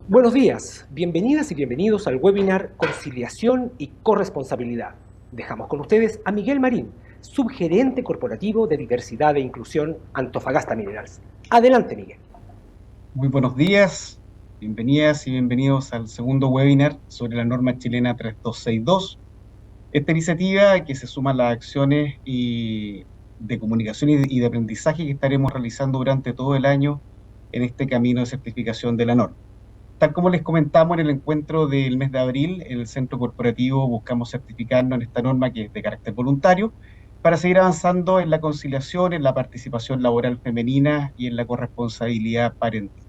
Buenos días, bienvenidas y bienvenidos al webinar Conciliación y Corresponsabilidad. Dejamos con ustedes a Miguel Marín, subgerente corporativo de Diversidad e Inclusión Antofagasta Minerals. Adelante, Miguel. Muy buenos días, bienvenidas y bienvenidos al segundo webinar sobre la norma chilena 3262. Esta iniciativa que se suma a las acciones de comunicación y de aprendizaje que estaremos realizando durante todo el año en este camino de certificación de la norma. Tal como les comentamos en el encuentro del mes de abril, en el centro corporativo buscamos certificarnos en esta norma que es de carácter voluntario para seguir avanzando en la conciliación, en la participación laboral femenina y en la corresponsabilidad parental.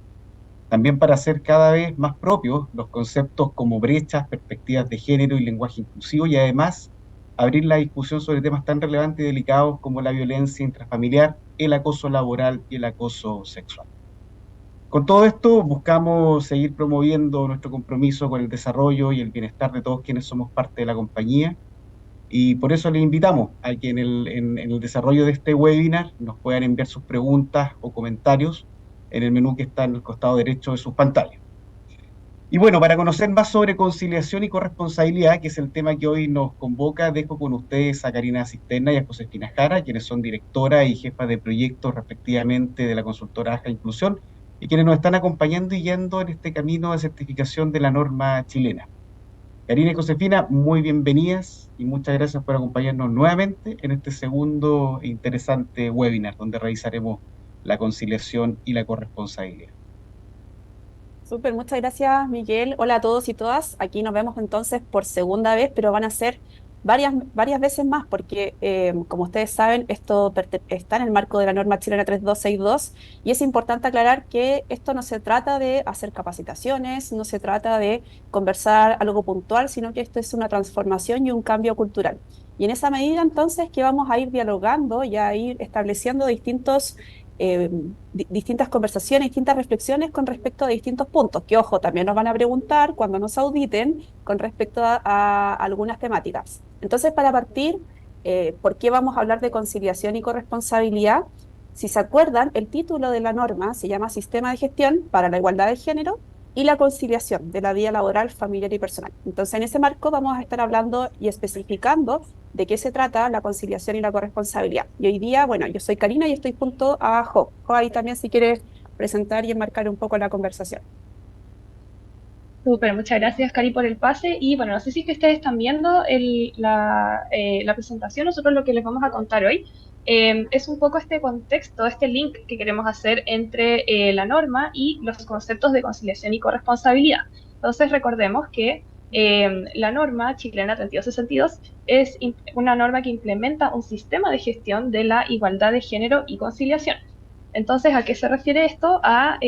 También para hacer cada vez más propios los conceptos como brechas, perspectivas de género y lenguaje inclusivo y además abrir la discusión sobre temas tan relevantes y delicados como la violencia intrafamiliar, el acoso laboral y el acoso sexual. Con todo esto buscamos seguir promoviendo nuestro compromiso con el desarrollo y el bienestar de todos quienes somos parte de la compañía y por eso les invitamos a que en el desarrollo de este webinar nos puedan enviar sus preguntas o comentarios en el menú que está en el costado derecho de sus pantallas. Y bueno, para conocer más sobre conciliación y corresponsabilidad, que es el tema que hoy nos convoca, dejo con ustedes a Karina Cisterna y a Josefina Jara, quienes son directora y jefa de proyectos respectivamente de la consultora AJA Inclusión, y quienes nos están acompañando y guiando en este camino de certificación de la norma chilena. Karina y Josefina, muy bienvenidas y muchas gracias por acompañarnos nuevamente en este segundo e interesante webinar, donde revisaremos la conciliación y la corresponsabilidad. Súper, muchas gracias, Miguel. Hola a todos y todas. Aquí nos vemos entonces por segunda vez, pero van a ser varias veces más, porque como ustedes saben, esto está en el marco de la norma chilena 3262 y es importante aclarar que esto no se trata de hacer capacitaciones, no se trata de conversar algo puntual, sino que esto es una transformación y un cambio cultural. Y en esa medida, entonces, que vamos a ir dialogando y a ir estableciendo eh, distintas conversaciones, distintas reflexiones con respecto a distintos puntos, que ojo, también nos van a preguntar cuando nos auditen con respecto a algunas temáticas. Entonces, para partir, ¿por qué vamos a hablar de conciliación y corresponsabilidad? Si se acuerdan, el título de la norma se llama Sistema de Gestión para la Igualdad de Género y la conciliación de la vida laboral, familiar y personal. Entonces, en ese marco vamos a estar hablando y especificando de qué se trata la conciliación y la corresponsabilidad. Y hoy día, bueno, yo soy Karina y estoy junto a Jo. Jo, ahí también si quieres presentar y enmarcar un poco la conversación. Súper, muchas gracias, Cari, por el pase. Y bueno, no sé si es que ustedes están viendo la presentación. Nosotros lo que les vamos a contar hoy es un poco este contexto, este link que queremos hacer entre la norma y los conceptos de conciliación y corresponsabilidad. Entonces, recordemos que la norma chilena 3262 es una norma que implementa un sistema de gestión de la igualdad de género y conciliación. Entonces, ¿a qué se refiere esto? A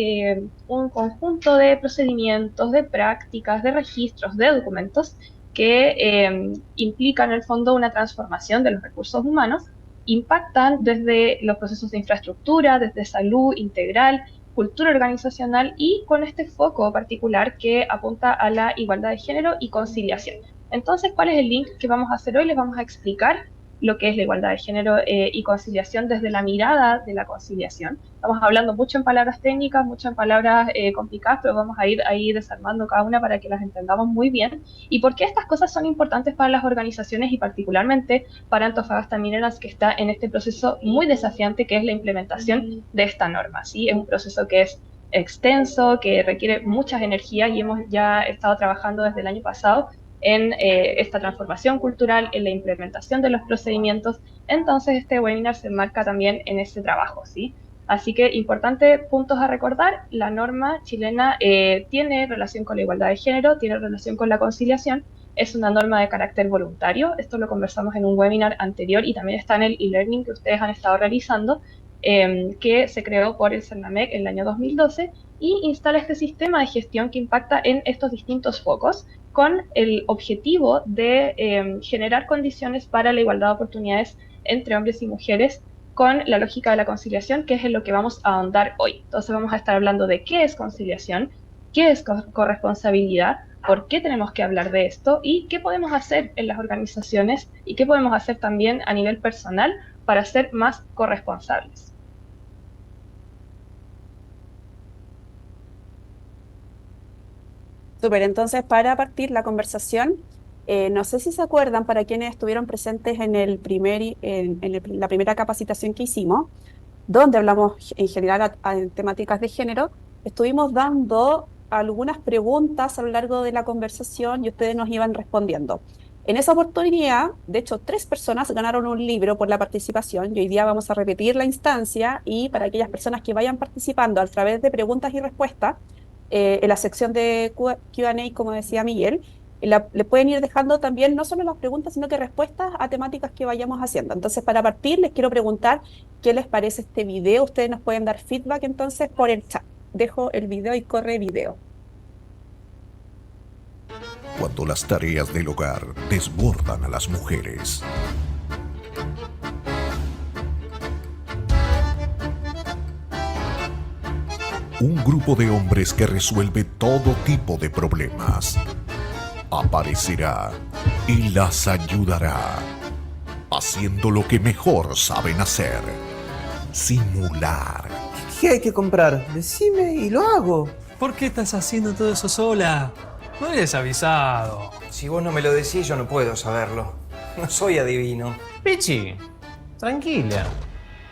un conjunto de procedimientos, de prácticas, de registros, de documentos que implican en el fondo una transformación de los recursos humanos, impactan desde los procesos de infraestructura, desde salud integral, cultura organizacional y con este foco particular que apunta a la igualdad de género y conciliación. Entonces, ¿cuál es el link que vamos a hacer hoy? Les vamos a explicar lo que es la igualdad de género y conciliación desde la mirada de la conciliación. Estamos hablando mucho en palabras técnicas, mucho en palabras complicadas, pero vamos a ir ahí desarmando cada una para que las entendamos muy bien. ¿Y por qué estas cosas son importantes para las organizaciones y particularmente para Antofagasta Mineras, que está en este proceso muy desafiante que es la implementación de esta norma? ¿Sí? Es un proceso que es extenso, que requiere muchas energías y hemos ya estado trabajando desde el año pasado en esta transformación cultural, en la implementación de los procedimientos. Entonces, este webinar se enmarca también en ese trabajo, ¿sí? Así que, importantes puntos a recordar, la norma chilena tiene relación con la igualdad de género, tiene relación con la conciliación, es una norma de carácter voluntario, esto lo conversamos en un webinar anterior y también está en el e-learning que ustedes han estado realizando, que se creó por el CERNAMEC en el año 2012 y instala este sistema de gestión que impacta en estos distintos focos con el objetivo de generar condiciones para la igualdad de oportunidades entre hombres y mujeres con la lógica de la conciliación, que es en lo que vamos a ahondar hoy. Entonces vamos a estar hablando de qué es conciliación, qué es corresponsabilidad, por qué tenemos que hablar de esto y qué podemos hacer en las organizaciones y qué podemos hacer también a nivel personal para ser más corresponsables. Súper, entonces para partir la conversación, no sé si se acuerdan, para quienes estuvieron presentes en la primera capacitación que hicimos, donde hablamos en general en temáticas de género, estuvimos dando algunas preguntas a lo largo de la conversación y ustedes nos iban respondiendo. En esa oportunidad, de hecho, 3 personas ganaron un libro por la participación y hoy día vamos a repetir la instancia y para aquellas personas que vayan participando a través de preguntas y respuestas, en la sección de Q&A, como decía Miguel, le pueden ir dejando también no solo las preguntas, sino que respuestas a temáticas que vayamos haciendo. Entonces, para partir, les quiero preguntar qué les parece este video. Ustedes nos pueden dar feedback entonces por el chat. Dejo el video y corre video. Cuando las tareas del hogar desbordan a las mujeres. Un grupo de hombres que resuelve todo tipo de problemas aparecerá y las ayudará, haciendo lo que mejor saben hacer: simular. ¿Qué hay que comprar? Decime y lo hago. ¿Por qué estás haciendo todo eso sola? No eres avisado. Si vos no me lo decís, yo no puedo saberlo. No soy adivino. Pichi, tranquila.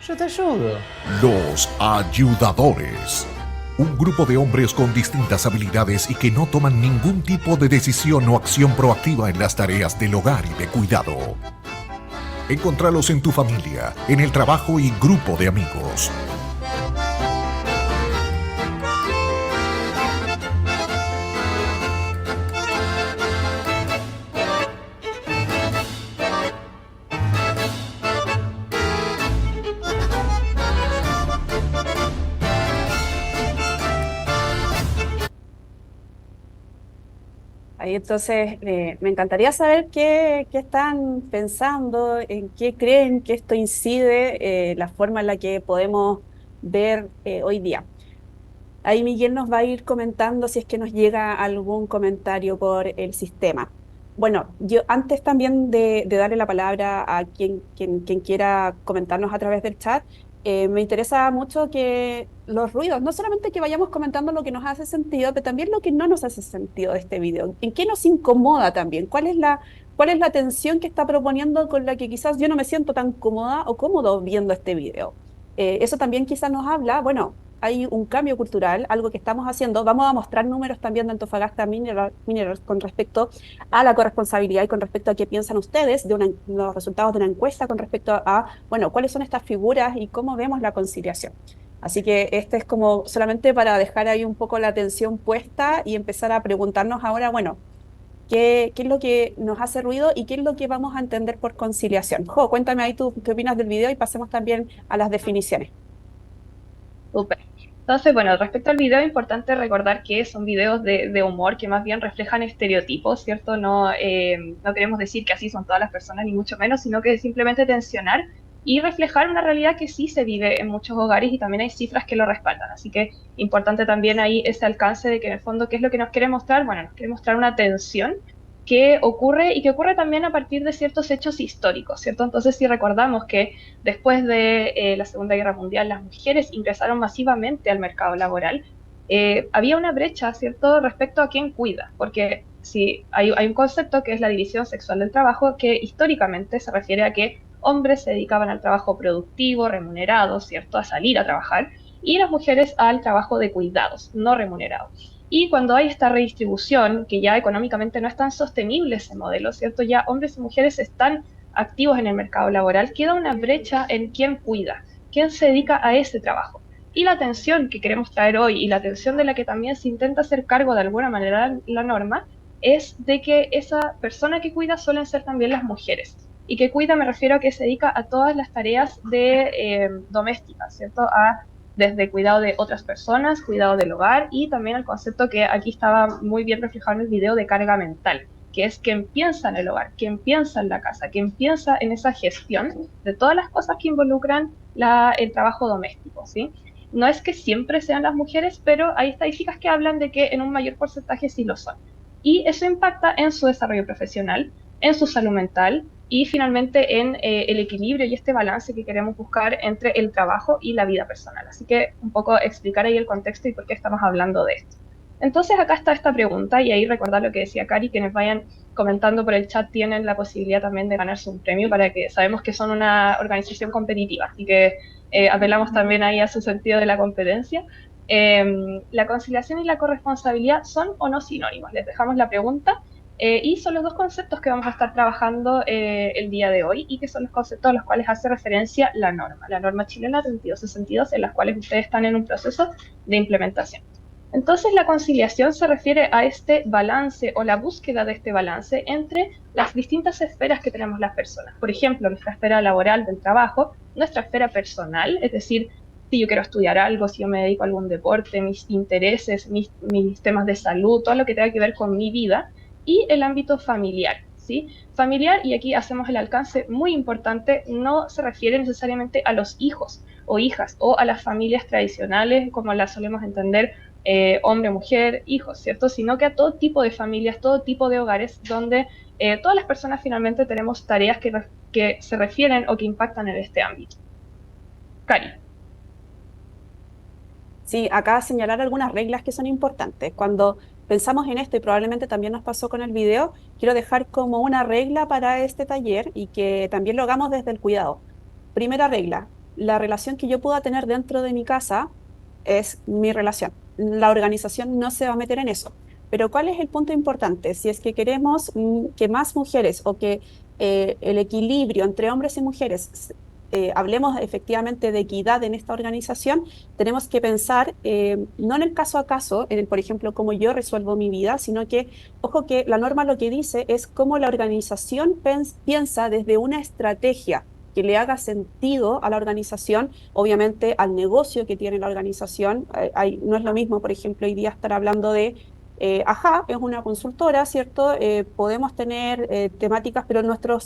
Yo te ayudo. Los ayudadores. Un grupo de hombres con distintas habilidades y que no toman ningún tipo de decisión o acción proactiva en las tareas del hogar y de cuidado. Encontralos en tu familia, en el trabajo y grupo de amigos. Ahí entonces me encantaría saber qué están pensando, en qué creen que esto incide, la forma en la que podemos ver hoy día. Ahí Miguel nos va a ir comentando si es que nos llega algún comentario por el sistema. Bueno, yo antes también de darle la palabra a quien quiera comentarnos a través del chat, me interesa mucho que los ruidos, no solamente que vayamos comentando lo que nos hace sentido, pero también lo que no nos hace sentido de este video. ¿En qué nos incomoda también? ¿Cuál es la tensión que está proponiendo con la que quizás yo no me siento tan cómoda o cómodo viendo este video? Eso también quizás nos habla, bueno, hay un cambio cultural, algo que estamos haciendo. Vamos a mostrar números también de Antofagasta Minerals con respecto a la corresponsabilidad y con respecto a qué piensan ustedes de los resultados de una encuesta con respecto a, bueno, cuáles son estas figuras y cómo vemos la conciliación. Así que este es como solamente para dejar ahí un poco la atención puesta y empezar a preguntarnos ahora, bueno, ¿qué es lo que nos hace ruido y qué es lo que vamos a entender por conciliación? Jo, cuéntame ahí tú qué opinas del video y pasemos también a las definiciones. Súper. Entonces, bueno, respecto al video, es importante recordar que son videos de humor que más bien reflejan estereotipos, ¿cierto? No, no queremos decir que así son todas las personas, ni mucho menos, sino que simplemente tensionar y reflejar una realidad que sí se vive en muchos hogares y también hay cifras que lo respaldan. Así que importante también ahí ese alcance de que en el fondo, ¿qué es lo que nos quiere mostrar? Bueno, nos quiere mostrar una tensión que ocurre y que ocurre también a partir de ciertos hechos históricos, ¿cierto? Entonces, si recordamos que después de la Segunda Guerra Mundial las mujeres ingresaron masivamente al mercado laboral, había una brecha, ¿cierto?, respecto a quién cuida, porque si hay un concepto que es la división sexual del trabajo que históricamente se refiere a que hombres se dedicaban al trabajo productivo, remunerado, ¿cierto?, a salir a trabajar, y las mujeres al trabajo de cuidados, no remunerado. Y cuando hay esta redistribución, que ya económicamente no es tan sostenible ese modelo, ¿cierto? Ya hombres y mujeres están activos en el mercado laboral, queda una brecha en quién cuida, quién se dedica a ese trabajo. Y la atención que queremos traer hoy, y la atención de la que también se intenta hacer cargo de alguna manera la norma, es de que esa persona que cuida suelen ser también las mujeres. Y que cuida me refiero a que se dedica a todas las tareas domésticas, ¿cierto? Desde cuidado de otras personas, cuidado del hogar y también el concepto que aquí estaba muy bien reflejado en el video de carga mental, que es quien piensa en el hogar, quien piensa en la casa, quien piensa en esa gestión de todas las cosas que involucran el trabajo doméstico, ¿sí? No es que siempre sean las mujeres, pero hay estadísticas que hablan de que en un mayor porcentaje sí lo son. Y eso impacta en su desarrollo profesional, en su salud mental, y finalmente en el equilibrio y este balance que queremos buscar entre el trabajo y la vida personal. Así que un poco explicar ahí el contexto y por qué estamos hablando de esto. Entonces acá está esta pregunta y ahí recordar lo que decía Cari, quienes vayan comentando por el chat tienen la posibilidad también de ganarse un premio para que sabemos que son una organización competitiva, así que apelamos también ahí a su sentido de la competencia. ¿La conciliación y la corresponsabilidad son o no sinónimos? Les dejamos la pregunta y son los dos conceptos que vamos a estar trabajando el día de hoy y que son los conceptos a los cuales hace referencia la norma chilena 3262, en las cuales ustedes están en un proceso de implementación. Entonces, la conciliación se refiere a este balance o la búsqueda de este balance entre las distintas esferas que tenemos las personas. Por ejemplo, nuestra esfera laboral del trabajo, nuestra esfera personal, es decir, si yo quiero estudiar algo, si yo me dedico a algún deporte, mis intereses, mis temas de salud, todo lo que tenga que ver con mi vida, y el ámbito familiar, ¿sí? Familiar, y aquí hacemos el alcance muy importante, no se refiere necesariamente a los hijos o hijas o a las familias tradicionales como las solemos entender, hombre, mujer, hijos, ¿cierto? Sino que a todo tipo de familias, todo tipo de hogares donde todas las personas finalmente tenemos tareas que se refieren o que impactan en este ámbito. Cari. Sí, acá señalar algunas reglas que son importantes. Cuando pensamos en esto, y probablemente también nos pasó con el video, quiero dejar como una regla para este taller y que también lo hagamos desde el cuidado. Primera regla, la relación que yo pueda tener dentro de mi casa es mi relación. La organización no se va a meter en eso. Pero ¿cuál es el punto importante? Si es que queremos que más mujeres o que el equilibrio entre hombres y mujeres, hablemos efectivamente de equidad en esta organización, tenemos que pensar no en el caso a caso, en el, por ejemplo, cómo yo resuelvo mi vida, sino que, ojo que la norma lo que dice es cómo la organización piensa desde una estrategia que le haga sentido a la organización, obviamente al negocio que tiene la organización. No es lo mismo, por ejemplo, hoy día estar hablando de Ajá, es una consultora, ¿cierto? Podemos tener temáticas, pero nuestro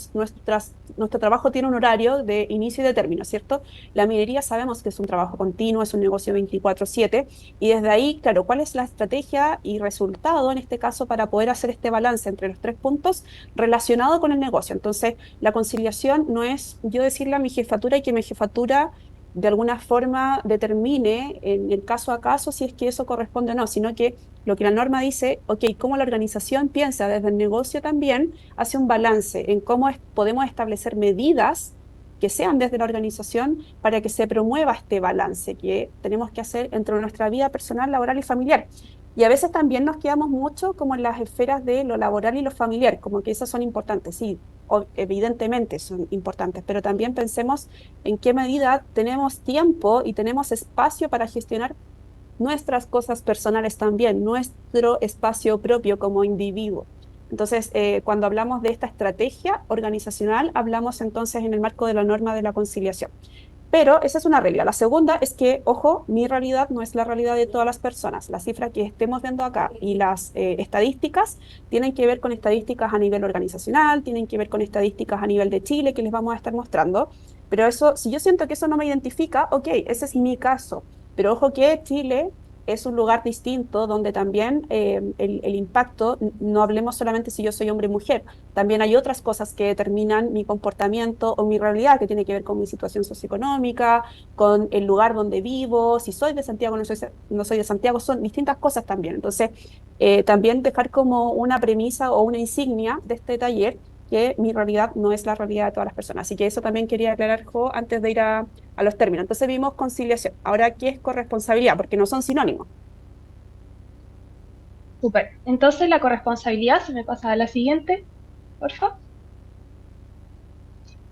trabajo tiene un horario de inicio y de término, ¿cierto? La minería sabemos que es un trabajo continuo, es un negocio 24/7, y desde ahí, claro, ¿cuál es la estrategia y resultado en este caso para poder hacer este balance entre los tres puntos relacionado con el negocio? Entonces, la conciliación no es yo decirle a mi jefatura y que mi jefatura de alguna forma determine en el caso a caso si es que eso corresponde o no, sino que lo que la norma dice, ok, cómo la organización piensa desde el negocio también, hace un balance en cómo podemos establecer medidas que sean desde la organización para que se promueva este balance que tenemos que hacer entre nuestra vida personal, laboral y familiar. Y a veces también nos quedamos mucho como en las esferas de lo laboral y lo familiar, como que esas son importantes, sí, evidentemente son importantes, pero también pensemos en qué medida tenemos tiempo y tenemos espacio para gestionar nuestras cosas personales también, nuestro espacio propio como individuo. Entonces, cuando hablamos de esta estrategia organizacional, hablamos entonces en el marco de la norma de la conciliación. Pero esa es una regla. La segunda es que, ojo, mi realidad no es la realidad de todas las personas. La cifra que estemos viendo acá y las estadísticas tienen que ver con estadísticas a nivel organizacional, tienen que ver con estadísticas a nivel de Chile que les vamos a estar mostrando. Pero eso, si yo siento que eso no me identifica, ok, ese es mi caso. Pero ojo que Chile es un lugar distinto donde también el impacto, no hablemos solamente si yo soy hombre o mujer, también hay otras cosas que determinan mi comportamiento o mi realidad, que tiene que ver con mi situación socioeconómica, con el lugar donde vivo, si soy de Santiago o no soy de Santiago, son distintas cosas también. Entonces, también dejar como una premisa o una insignia de este taller que mi realidad no es la realidad de todas las personas. Así que eso también quería aclarar, Jo, antes de ir a los términos. Entonces vimos conciliación. Ahora, ¿qué es corresponsabilidad? Porque no son sinónimos. Súper. Entonces la corresponsabilidad, se me pasa a la siguiente, por favor.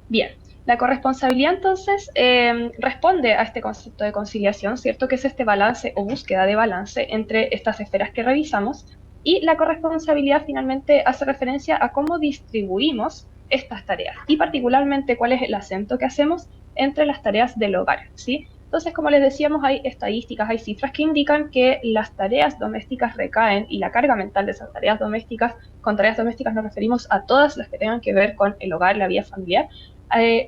Bien, la corresponsabilidad entonces responde a este concepto de conciliación, ¿cierto? Que es este balance o búsqueda de balance entre estas esferas que revisamos. Y la corresponsabilidad finalmente hace referencia a cómo distribuimos estas tareas y particularmente cuál es el acento que hacemos entre las tareas del hogar, ¿sí? Entonces, como les decíamos, hay estadísticas, hay cifras que indican que las tareas domésticas recaen y la carga mental de esas tareas domésticas, con tareas domésticas nos referimos a todas las que tengan que ver con el hogar, la vida familiar,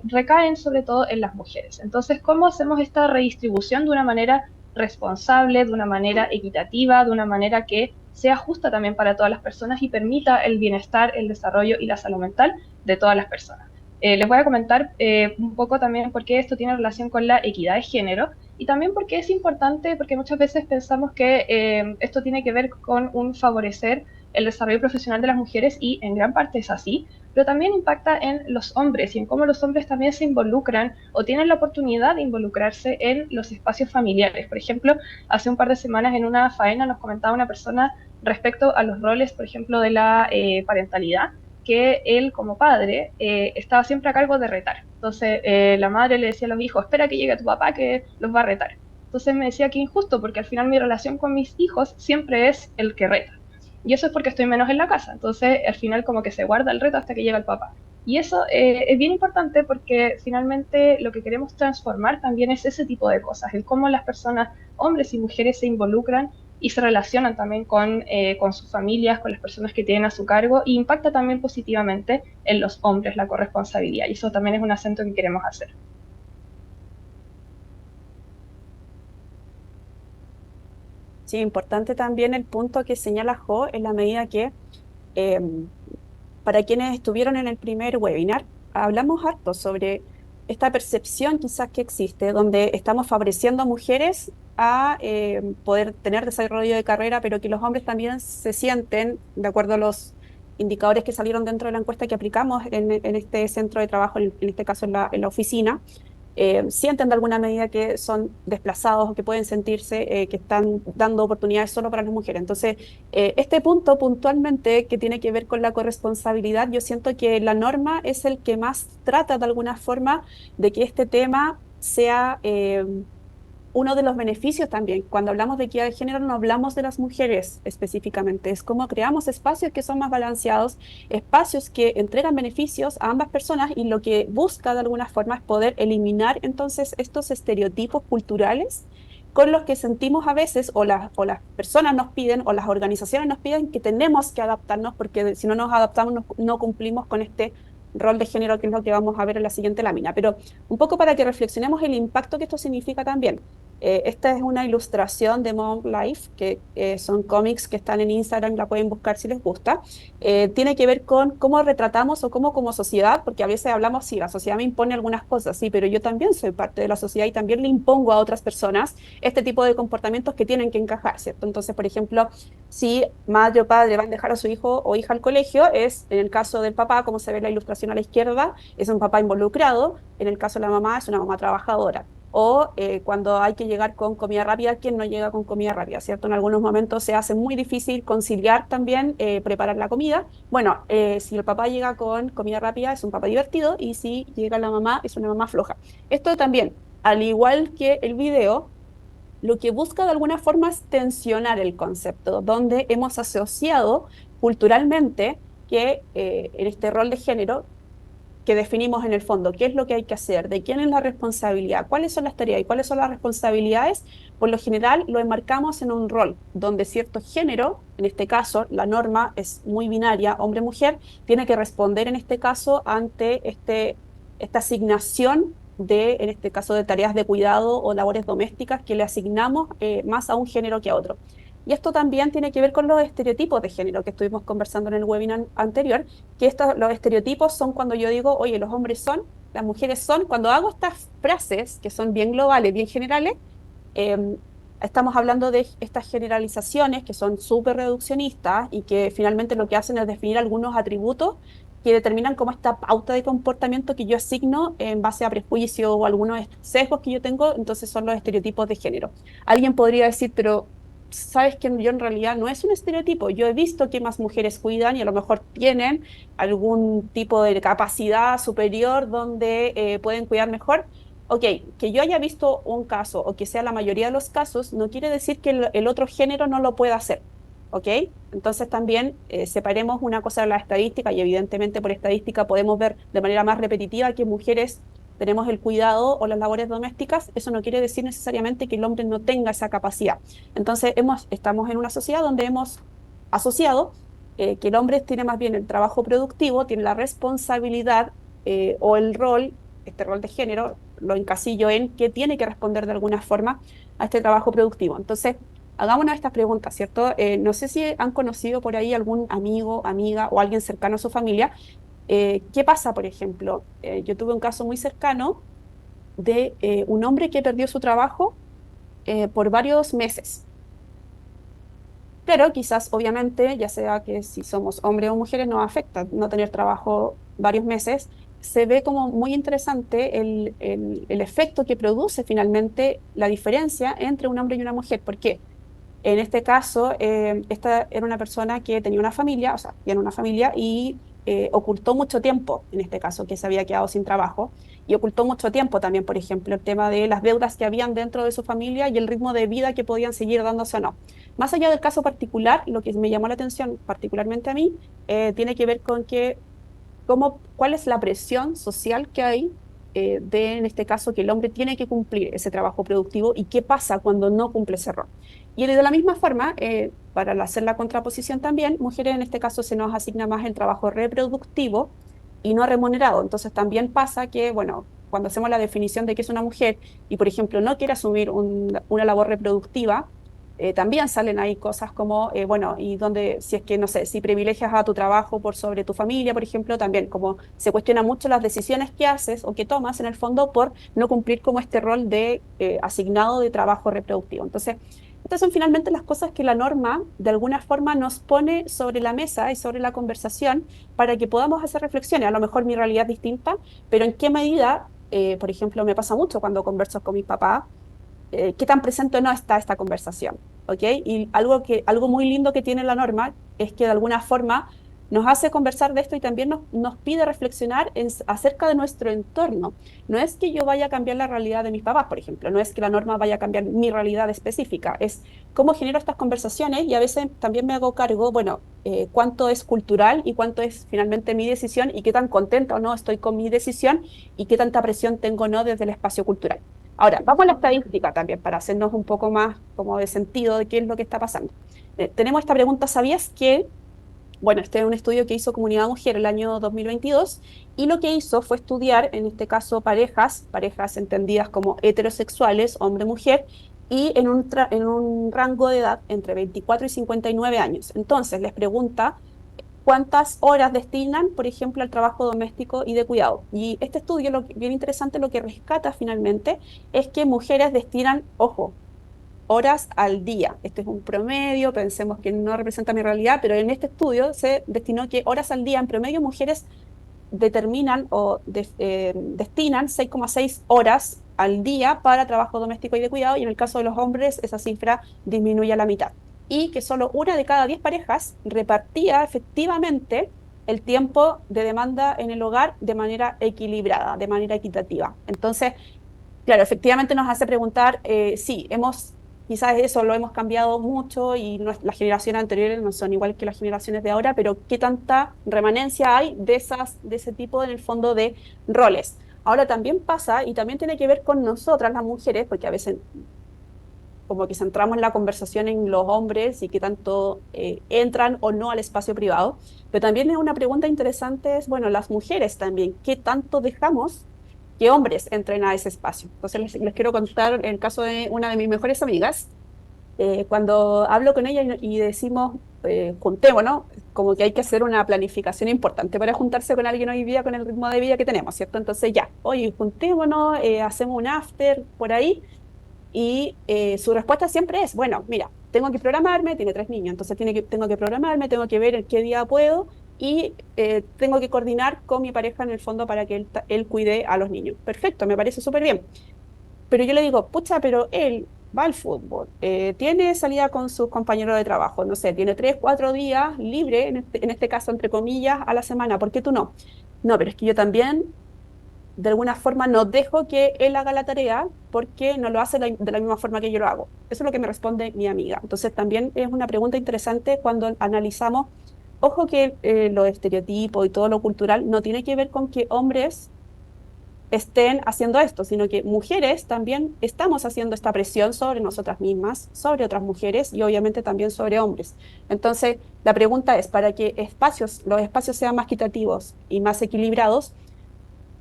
recaen sobre todo en las mujeres. Entonces, ¿cómo hacemos esta redistribución de una manera responsable, de una manera equitativa, de una manera que sea justa también para todas las personas y permita el bienestar, el desarrollo y la salud mental de todas las personas? Les voy a comentar un poco también por qué esto tiene relación con la equidad de género y también por qué es importante, porque muchas veces pensamos que esto tiene que ver con un favorecer el desarrollo profesional de las mujeres y en gran parte es así, pero también impacta en los hombres y en cómo los hombres también se involucran o tienen la oportunidad de involucrarse en los espacios familiares. Por ejemplo, hace un par de semanas en una faena nos comentaba una persona respecto a los roles, por ejemplo, de la parentalidad, que él como padre estaba siempre a cargo de retar. Entonces la madre le decía a los hijos, espera que llegue tu papá que los va a retar. Entonces me decía que injusto, porque al final mi relación con mis hijos siempre es el que reta. Y eso es porque estoy menos en la casa. Entonces al final como que se guarda el reto hasta que llega el papá. Y eso es bien importante porque finalmente lo que queremos transformar también es ese tipo de cosas, el cómo las personas, hombres y mujeres, se involucran y se relacionan también con sus familias, con las personas que tienen a su cargo, e impacta también positivamente en los hombres la corresponsabilidad. Y eso también es un acento que queremos hacer. Sí, importante también el punto que señala Jo en la medida que eh, para quienes estuvieron en el primer webinar, hablamos harto sobre esta percepción quizás que existe, donde estamos favoreciendo a mujeres a poder tener desarrollo de carrera, pero que los hombres también se sienten, de acuerdo a los indicadores que salieron dentro de la encuesta que aplicamos en este centro de trabajo, en este caso en la oficina, sienten de alguna medida que son desplazados o que pueden sentirse que están dando oportunidades solo para las mujeres. Entonces, este punto puntualmente que tiene que ver con la corresponsabilidad, yo siento que la norma es el que más trata de alguna forma de que este tema sea uno de los beneficios también. Cuando hablamos de equidad de género no hablamos de las mujeres específicamente, es cómo creamos espacios que son más balanceados, espacios que entregan beneficios a ambas personas y lo que busca de alguna forma es poder eliminar entonces estos estereotipos culturales con los que sentimos a veces o las personas nos piden o las organizaciones nos piden que tenemos que adaptarnos porque si no nos adaptamos no cumplimos con este rol de género, que es lo que vamos a ver en la siguiente lámina. Pero un poco para que reflexionemos el impacto que esto significa también. Esta es una ilustración de Mom Life, que son cómics que están en Instagram, la pueden buscar si les gusta. Tiene que ver con cómo retratamos o cómo como sociedad, porque a veces hablamos, sí, la sociedad me impone algunas cosas, sí, pero yo también soy parte de la sociedad y también le impongo a otras personas este tipo de comportamientos que tienen que encajar, ¿cierto? Entonces, por ejemplo, si madre o padre van a dejar a su hijo o hija al colegio, es en el caso del papá, como se ve en la ilustración a la izquierda, es un papá involucrado, en el caso de la mamá es una mamá trabajadora. O cuando hay que llegar con comida rápida, ¿quién no llega con comida rápida? ¿Cierto? En algunos momentos se hace muy difícil conciliar también preparar la comida. Bueno, si el papá llega con comida rápida es un papá divertido y si llega la mamá es una mamá floja. Esto también, al igual que el video, lo que busca de alguna forma es tensionar el concepto, donde hemos asociado culturalmente que en este rol de género que definimos en el fondo, qué es lo que hay que hacer, de quién es la responsabilidad, cuáles son las tareas y cuáles son las responsabilidades, por lo general lo enmarcamos en un rol donde cierto género, en este caso la norma es muy binaria, hombre-mujer, tiene que responder en este caso ante esta asignación de, en este caso, de tareas de cuidado o labores domésticas que le asignamos más a un género que a otro. Y esto también tiene que ver con los estereotipos de género que estuvimos conversando en el webinar anterior, que los estereotipos son cuando yo digo, oye, los hombres son, las mujeres son, cuando hago estas frases que son bien globales, bien generales, eh, estamos hablando de estas generalizaciones que son súper reduccionistas y que finalmente lo que hacen es definir algunos atributos que determinan como esta pauta de comportamiento que yo asigno en base a prejuicios o algunos sesgos que yo tengo, entonces son los estereotipos de género. Alguien podría decir, pero sabes que yo en realidad no es un estereotipo, yo he visto que más mujeres cuidan y a lo mejor tienen algún tipo de capacidad superior donde pueden cuidar mejor. Ok, que yo haya visto un caso o que sea la mayoría de los casos, no quiere decir que el otro género no lo pueda hacer. ¿Ok? Entonces también separemos una cosa de la estadística y evidentemente por estadística podemos ver de manera más repetitiva que mujeres tenemos el cuidado o las labores domésticas, eso no quiere decir necesariamente que el hombre no tenga esa capacidad. Entonces estamos en una sociedad donde hemos asociado que el hombre tiene más bien el trabajo productivo, tiene la responsabilidad o el rol, este rol de género, lo encasillo en que tiene que responder de alguna forma a este trabajo productivo. Entonces, hagámonos estas preguntas, ¿cierto? No sé si han conocido por ahí algún amigo, amiga o alguien cercano a su familia ¿Qué pasa, por ejemplo? Yo tuve un caso muy cercano de un hombre que perdió su trabajo por varios meses. Pero quizás, obviamente, ya sea que si somos hombres o mujeres, nos afecta no tener trabajo varios meses. Se ve como muy interesante el efecto que produce finalmente la diferencia entre un hombre y una mujer. ¿Por qué? En este caso, esta era una persona que tenía una familia, o sea, tiene una familia y ocultó mucho tiempo, en este caso, que se había quedado sin trabajo, y ocultó mucho tiempo también, por ejemplo, el tema de las deudas que habían dentro de su familia y el ritmo de vida que podían seguir dándose o no. Más allá del caso particular, lo que me llamó la atención particularmente a mí, tiene que ver con que cuál es la presión social que hay en este caso, que el hombre tiene que cumplir ese trabajo productivo y qué pasa cuando no cumple ese rol. Y de la misma forma, para hacer la contraposición también, mujeres en este caso se nos asigna más el trabajo reproductivo y no remunerado. Entonces también pasa que, bueno, cuando hacemos la definición de qué es una mujer y, por ejemplo, no quiere asumir una labor reproductiva, también salen ahí cosas como, bueno, y donde, si es que, no sé, si privilegias a tu trabajo por sobre tu familia, por ejemplo, también como se cuestiona mucho las decisiones que haces o que tomas en el fondo por no cumplir como este rol de asignado de trabajo reproductivo. Entonces, estas son finalmente las cosas que la norma de alguna forma nos pone sobre la mesa y sobre la conversación para que podamos hacer reflexiones. A lo mejor mi realidad es distinta, pero en qué medida, por ejemplo, me pasa mucho cuando converso con mi papá, qué tan presente no está esta conversación, ¿ok? Y algo muy lindo que tiene la norma es que de alguna forma nos hace conversar de esto y también nos pide reflexionar acerca de nuestro entorno. No es que yo vaya a cambiar la realidad de mis papás, por ejemplo, no es que la norma vaya a cambiar mi realidad específica, es cómo genero estas conversaciones y a veces también me hago cargo, bueno, cuánto es cultural y cuánto es finalmente mi decisión y qué tan contenta o no estoy con mi decisión y qué tanta presión tengo o no desde el espacio cultural. Ahora, vamos a la estadística también para hacernos un poco más como de sentido de qué es lo que está pasando. Tenemos esta pregunta, ¿sabías que? Bueno, este es un estudio que hizo Comunidad Mujer el año 2022 y lo que hizo fue estudiar, en este caso, parejas entendidas como heterosexuales, hombre-mujer, y en un rango de edad entre 24 y 59 años. Entonces, les pregunta cuántas horas destinan, por ejemplo, al trabajo doméstico y de cuidado. Y este estudio, bien interesante, lo que rescata finalmente es que mujeres destinan, ojo, horas al día. Este es un promedio, pensemos que no representa mi realidad, pero en este estudio se destinó que horas al día, en promedio, mujeres determinan o destinan 6,6 horas al día para trabajo doméstico y de cuidado, y en el caso de los hombres esa cifra disminuye a la mitad. Y que solo una de cada 10 parejas repartía efectivamente el tiempo de demanda en el hogar de manera equilibrada, de manera equitativa. Entonces, claro, efectivamente nos hace preguntar, sí, quizás eso lo hemos cambiado mucho y las generaciones anteriores no son igual que las generaciones de ahora, pero ¿qué tanta remanencia hay de ese tipo, en el fondo, de roles? Ahora también pasa, y también tiene que ver con nosotras las mujeres, porque a veces como que centramos la conversación en los hombres y qué tanto entran o no al espacio privado, pero también es una pregunta interesante, es, bueno, las mujeres también, ¿qué tanto dejamos que hombres entren a ese espacio? Entonces les quiero contar el caso de una de mis mejores amigas. Cuando hablo con ella y decimos, juntémonos, como que hay que hacer una planificación importante para juntarse con alguien hoy día con el ritmo de vida que tenemos, ¿cierto? Entonces ya, oye, juntémonos, hacemos un after por ahí, y su respuesta siempre es, bueno, mira, tengo que programarme, tiene 3 niños, entonces tengo que programarme, tengo que ver en qué día puedo y tengo que coordinar con mi pareja en el fondo para que él cuide a los niños. Perfecto, me parece súper bien. Pero yo le digo, pucha, pero él va al fútbol, tiene salida con sus compañeros de trabajo, no sé, tiene 3, 4 días libre, en este caso, entre comillas, a la semana, ¿por qué tú no? No, pero es que yo también de alguna forma no dejo que él haga la tarea porque no lo hace de la misma forma que yo lo hago. Eso es lo que me responde mi amiga. Entonces también es una pregunta interesante cuando analizamos, ojo que los estereotipos y todo lo cultural no tiene que ver con que hombres estén haciendo esto, sino que mujeres también estamos haciendo esta presión sobre nosotras mismas, sobre otras mujeres y obviamente también sobre hombres. Entonces, la pregunta es, para que los espacios sean más equitativos y más equilibrados,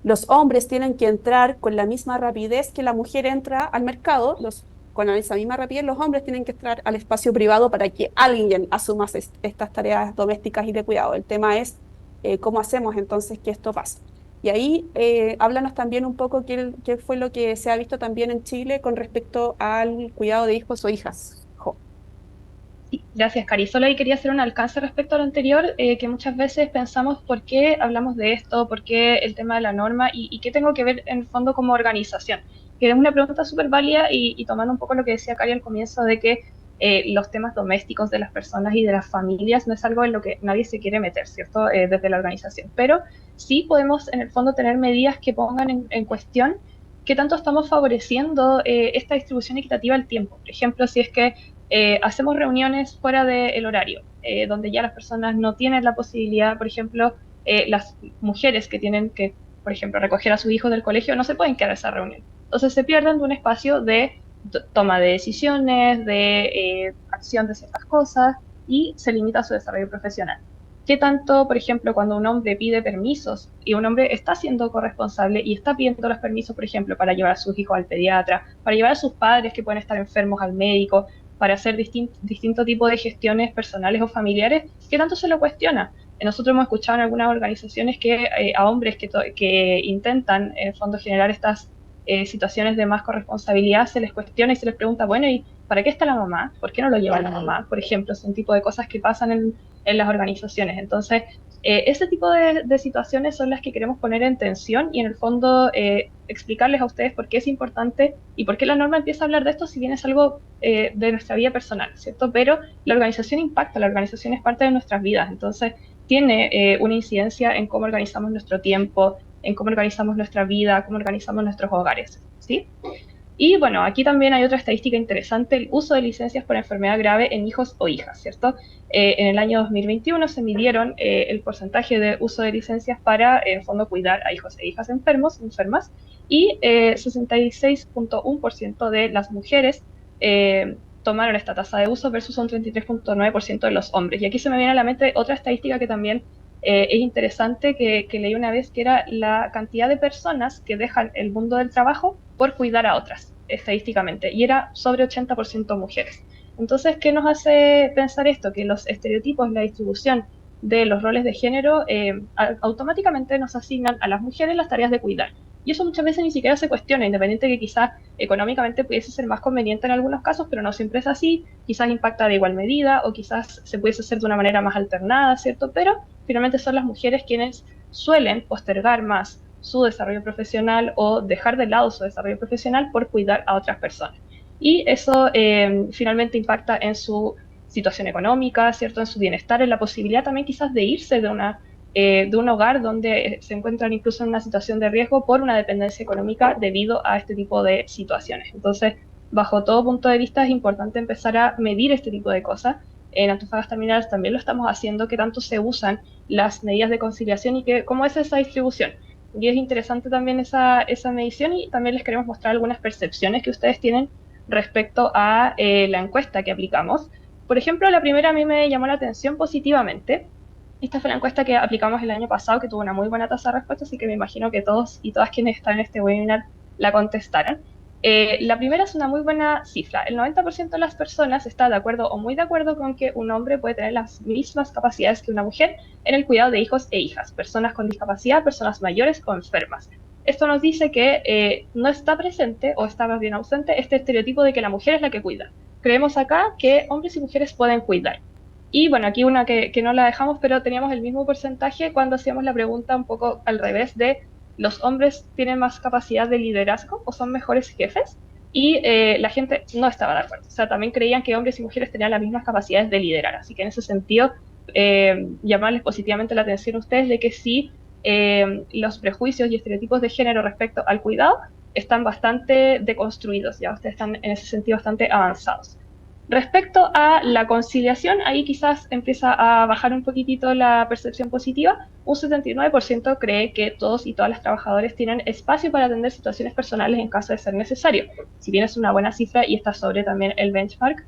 los hombres tienen que entrar con la misma rapidez que la mujer entra al mercado, con esa misma rapidez los hombres tienen que entrar al espacio privado para que alguien asuma estas tareas domésticas y de cuidado. El tema es ¿Cómo hacemos entonces que esto pase? Y ahí háblanos también un poco qué fue lo que se ha visto también en Chile con respecto al cuidado de hijos o hijas. Jo. Sí, gracias, Cari. Solo ahí quería hacer un alcance respecto a lo anterior, que muchas veces pensamos por qué hablamos de esto, por qué el tema de la norma y qué tengo que ver en el fondo como organización. Que es una pregunta súper válida y tomando un poco lo que decía Cari al comienzo de que los temas domésticos de las personas y de las familias no es algo en lo que nadie se quiere meter, ¿cierto? Desde la organización. Pero sí podemos en el fondo tener medidas que pongan en cuestión qué tanto estamos favoreciendo esta distribución equitativa del tiempo. Por ejemplo, si es que hacemos reuniones fuera del horario, donde ya las personas no tienen la posibilidad, por ejemplo, las mujeres que tienen que, por ejemplo, recoger a sus hijos del colegio, no se pueden quedar a esa reunión. Entonces se pierden de un espacio de toma de decisiones, de acción de ciertas cosas y se limita su desarrollo profesional. ¿Qué tanto, por ejemplo, cuando un hombre pide permisos y un hombre está siendo corresponsable y está pidiendo los permisos, por ejemplo, para llevar a sus hijos al pediatra, para llevar a sus padres que pueden estar enfermos al médico, para hacer distinto tipo de gestiones personales o familiares, ¿qué tanto se lo cuestiona? Nosotros hemos escuchado en algunas organizaciones que a hombres que intentan, en el fondo, generar estas situaciones de más corresponsabilidad, se les cuestiona y se les pregunta, bueno, ¿y para qué está la mamá? ¿Por qué no lo lleva la mamá? Por ejemplo, son tipo de cosas que pasan en las organizaciones. Entonces, ese tipo de situaciones son las que queremos poner en tensión y en el fondo explicarles a ustedes por qué es importante y por qué la norma empieza a hablar de esto si bien es algo de nuestra vida personal, ¿cierto? Pero la organización impacta, la organización es parte de nuestras vidas, entonces tiene una incidencia en cómo organizamos nuestro tiempo, en cómo organizamos nuestra vida, cómo organizamos nuestros hogares, ¿sí? Y bueno, aquí también hay otra estadística interesante, el uso de licencias por enfermedad grave en hijos o hijas, ¿cierto? En el año 2021 se midieron el porcentaje de uso de licencias para, en el fondo, cuidar a hijos e hijas enfermas, y 66.1% de las mujeres tomaron esta tasa de uso versus un 33.9% de los hombres. Y aquí se me viene a la mente otra estadística que también es interesante que leí una vez, que era la cantidad de personas que dejan el mundo del trabajo por cuidar a otras, estadísticamente, y era sobre 80% mujeres. Entonces, ¿qué nos hace pensar esto? Que los estereotipos, la distribución de los roles de género automáticamente nos asignan a las mujeres las tareas de cuidar. Y eso muchas veces ni siquiera se cuestiona, independiente de que quizás económicamente pudiese ser más conveniente en algunos casos, pero no siempre es así, quizás impacta de igual medida o quizás se pudiese hacer de una manera más alternada, ¿cierto? Pero finalmente son las mujeres quienes suelen postergar más su desarrollo profesional o dejar de lado su desarrollo profesional por cuidar a otras personas. Y eso finalmente impacta en su situación económica, ¿cierto? En su bienestar, en la posibilidad también quizás de irse de un hogar donde se encuentran incluso en una situación de riesgo por una dependencia económica debido a este tipo de situaciones. Entonces, bajo todo punto de vista es importante empezar a medir este tipo de cosas. En Antofagasta Minerals también lo estamos haciendo, qué tanto se usan las medidas de conciliación y cómo es esa distribución. Y es interesante también esa medición y también les queremos mostrar algunas percepciones que ustedes tienen respecto a la encuesta que aplicamos. Por ejemplo, la primera a mí me llamó la atención positivamente. Esta fue la encuesta que aplicamos el año pasado, que tuvo una muy buena tasa de respuesta, así que me imagino que todos y todas quienes están en este webinar la contestaran. La primera es una muy buena cifra. El 90% de las personas está de acuerdo o muy de acuerdo con que un hombre puede tener las mismas capacidades que una mujer en el cuidado de hijos e hijas, personas con discapacidad, personas mayores o enfermas. Esto nos dice que no está presente o está más bien ausente este estereotipo de que la mujer es la que cuida. Creemos acá que hombres y mujeres pueden cuidar. Y bueno, aquí una que no la dejamos, pero teníamos el mismo porcentaje cuando hacíamos la pregunta un poco al revés de ¿los hombres tienen más capacidad de liderazgo o son mejores jefes? Y la gente no estaba de acuerdo. O sea, también creían que hombres y mujeres tenían las mismas capacidades de liderar. Así que en ese sentido, llamarles positivamente la atención a ustedes de que sí, los prejuicios y estereotipos de género respecto al cuidado están bastante deconstruidos, ya ustedes están en ese sentido bastante avanzados. Respecto a la conciliación, ahí quizás empieza a bajar un poquitito la percepción positiva. Un 79% cree que todos y todas las trabajadores tienen espacio para atender situaciones personales en caso de ser necesario. Si bien es una buena cifra y está sobre también el benchmark,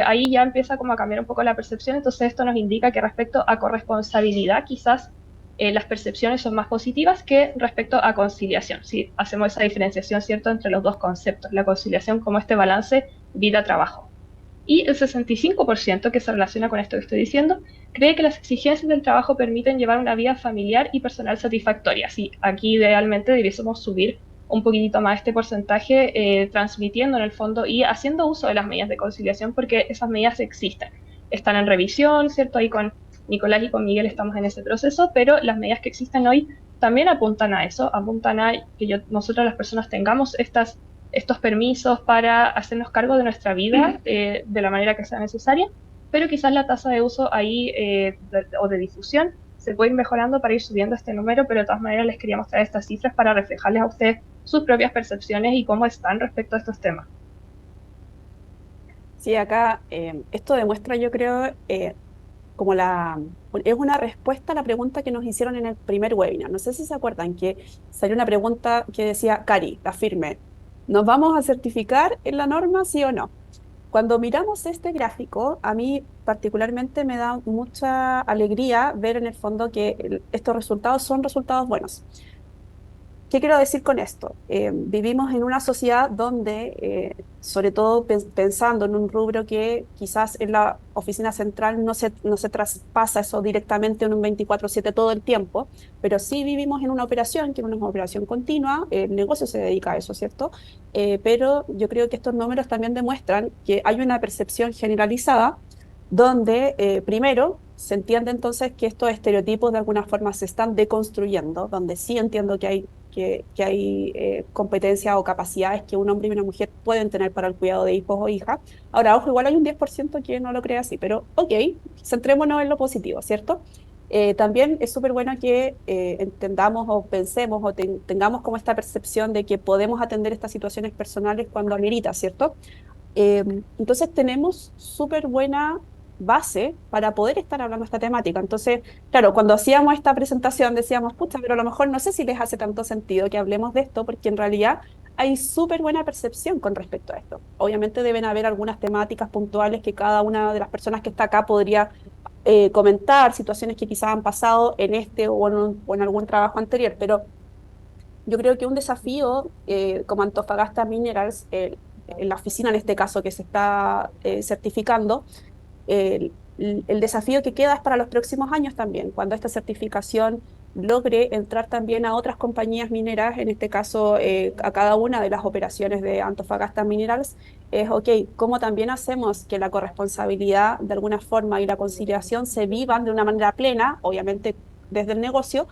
ahí ya empieza como a cambiar un poco la percepción. Entonces esto nos indica que respecto a corresponsabilidad quizás las percepciones son más positivas que respecto a conciliación. Si hacemos esa diferenciación, ¿cierto?, entre los dos conceptos, la conciliación como este balance vida-trabajo. Y el 65% que se relaciona con esto que estoy diciendo, cree que las exigencias del trabajo permiten llevar una vida familiar y personal satisfactoria. Sí, aquí idealmente debiésemos subir un poquitito más este porcentaje, transmitiendo en el fondo y haciendo uso de las medidas de conciliación, porque esas medidas existen. Están en revisión, ¿cierto? Ahí con Nicolás y con Miguel estamos en ese proceso, pero las medidas que existen hoy también apuntan a eso, apuntan a que nosotras las personas tengamos estos permisos para hacernos cargo de nuestra vida de la manera que sea necesaria, pero quizás la tasa de uso ahí o de difusión se puede ir mejorando para ir subiendo este número, pero de todas maneras les quería mostrar estas cifras para reflejarles a ustedes sus propias percepciones y cómo están respecto a estos temas. Sí, acá esto demuestra, yo creo, como es una respuesta a la pregunta que nos hicieron en el primer webinar. No sé si se acuerdan que salió una pregunta que decía, Cari, afirme, ¿nos vamos a certificar en la norma, sí o no? Cuando miramos este gráfico, a mí particularmente me da mucha alegría ver en el fondo que estos resultados son resultados buenos. ¿Qué quiero decir con esto? Vivimos en una sociedad donde, sobre todo pensando en un rubro que quizás en la oficina central no se traspasa eso directamente en un 24/7 todo el tiempo, pero sí vivimos en una operación que es una operación continua, el negocio se dedica a eso, ¿cierto? Pero yo creo que estos números también demuestran que hay una percepción generalizada donde primero se entiende entonces que estos estereotipos de alguna forma se están deconstruyendo, donde sí entiendo que hay competencias o capacidades que un hombre y una mujer pueden tener para el cuidado de hijos o hijas. Ahora, ojo, igual hay un 10% que no lo cree así, pero ok, centrémonos en lo positivo, ¿cierto? También es súper bueno que entendamos o pensemos o tengamos como esta percepción de que podemos atender estas situaciones personales cuando amerita, ¿cierto? Entonces tenemos súper buena base para poder estar hablando de esta temática. Entonces, claro, cuando hacíamos esta presentación decíamos, pucha, pero a lo mejor no sé si les hace tanto sentido que hablemos de esto, porque en realidad hay súper buena percepción con respecto a esto. Obviamente deben haber algunas temáticas puntuales que cada una de las personas que está acá podría comentar, situaciones que quizás han pasado en este o en algún trabajo anterior, pero yo creo que un desafío como Antofagasta Minerals, en la oficina en este caso que se está certificando, el, el desafío que queda es para los próximos años también, cuando esta certificación logre entrar también a otras compañías mineras, en este caso a cada una de las operaciones de Antofagasta Minerals, es, ok, ¿cómo también hacemos que la corresponsabilidad de alguna forma y la conciliación se vivan de una manera plena, obviamente desde el negocio,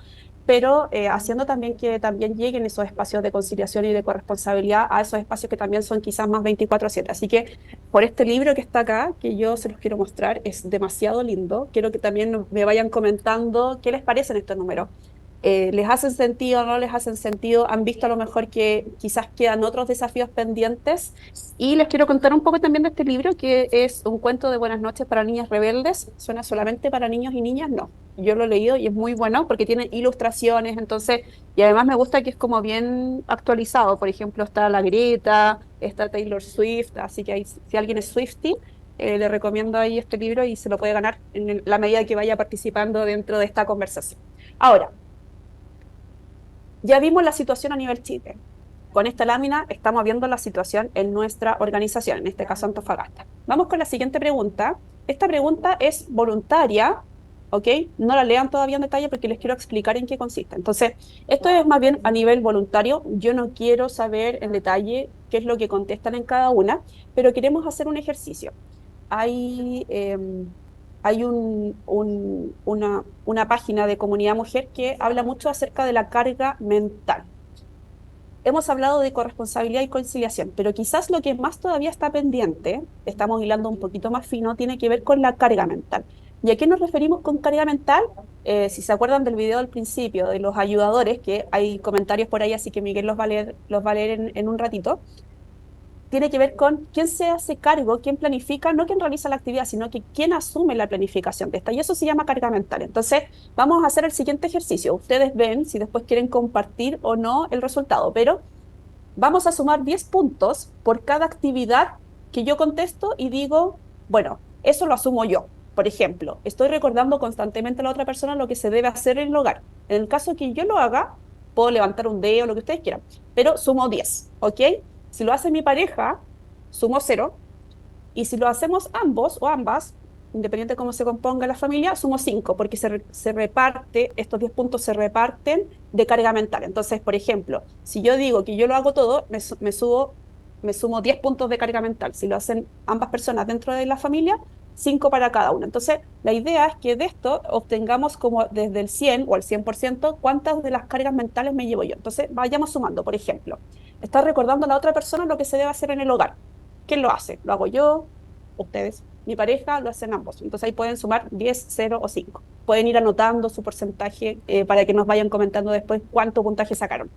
pero haciendo también que también lleguen esos espacios de conciliación y de corresponsabilidad a esos espacios que también son quizás más 24/7. Así que por este libro que está acá, que yo se los quiero mostrar, es demasiado lindo. Quiero que también me vayan comentando qué les parecen estos números. ¿Les hacen sentido o no les hacen sentido? ¿Han visto a lo mejor que quizás quedan otros desafíos pendientes? Y les quiero contar un poco también de este libro, que es un cuento de buenas noches para niñas rebeldes. ¿Suena solamente para niños y niñas? No. Yo lo he leído y es muy bueno porque tiene ilustraciones, entonces, y además me gusta que es como bien actualizado. Por ejemplo, está la Greta, está Taylor Swift, así que ahí, si alguien es Swiftie, le recomiendo ahí este libro y se lo puede ganar en la medida que vaya participando dentro de esta conversación. Ahora, ya vimos la situación a nivel Chile. Con esta lámina estamos viendo la situación en nuestra organización, en este caso Antofagasta. Vamos con la siguiente pregunta. Esta pregunta es voluntaria, ¿ok? No la lean todavía en detalle porque les quiero explicar en qué consiste. Entonces, esto es más bien a nivel voluntario. Yo no quiero saber en detalle qué es lo que contestan en cada una, pero queremos hacer un ejercicio. Hay, hay una página de Comunidad Mujer que habla mucho acerca de la carga mental. Hemos hablado de corresponsabilidad y conciliación, pero quizás lo que más todavía está pendiente, estamos hilando un poquito más fino, tiene que ver con la carga mental. ¿Y a qué nos referimos con carga mental? Si se acuerdan del video del principio de los ayudadores, que hay comentarios por ahí, así que Miguel los va a leer en un ratito, tiene que ver con quién se hace cargo, quién planifica, no quién realiza la actividad, sino que quién asume la planificación de esta. Y eso se llama carga mental. Entonces, vamos a hacer el siguiente ejercicio. Ustedes ven si después quieren compartir o no el resultado, pero vamos a sumar 10 puntos por cada actividad que yo contesto y digo, bueno, eso lo asumo yo. Por ejemplo, estoy recordando constantemente a la otra persona lo que se debe hacer en el hogar. En el caso que yo lo haga, puedo levantar un dedo, lo que ustedes quieran, pero sumo 10, ¿ok? Si lo hace mi pareja, sumo 0. Y si lo hacemos ambos o ambas, independiente de cómo se componga la familia, sumo 5, porque se reparte, estos 10 puntos se reparten de carga mental. Entonces, por ejemplo, si yo digo que yo lo hago todo, me sumo 10 puntos de carga mental. Si lo hacen ambas personas dentro de la familia, 5 para cada una. Entonces, la idea es que de esto obtengamos como desde el 100 o el 100%, cuántas de las cargas mentales me llevo yo. Entonces, vayamos sumando. Por ejemplo, está recordando a la otra persona lo que se debe hacer en el hogar. ¿Quién lo hace? ¿Lo hago yo? ¿Ustedes? Mi pareja, lo hacen ambos. Entonces, ahí pueden sumar 10, 0 o 5. Pueden ir anotando su porcentaje para que nos vayan comentando después cuánto puntaje sacaron.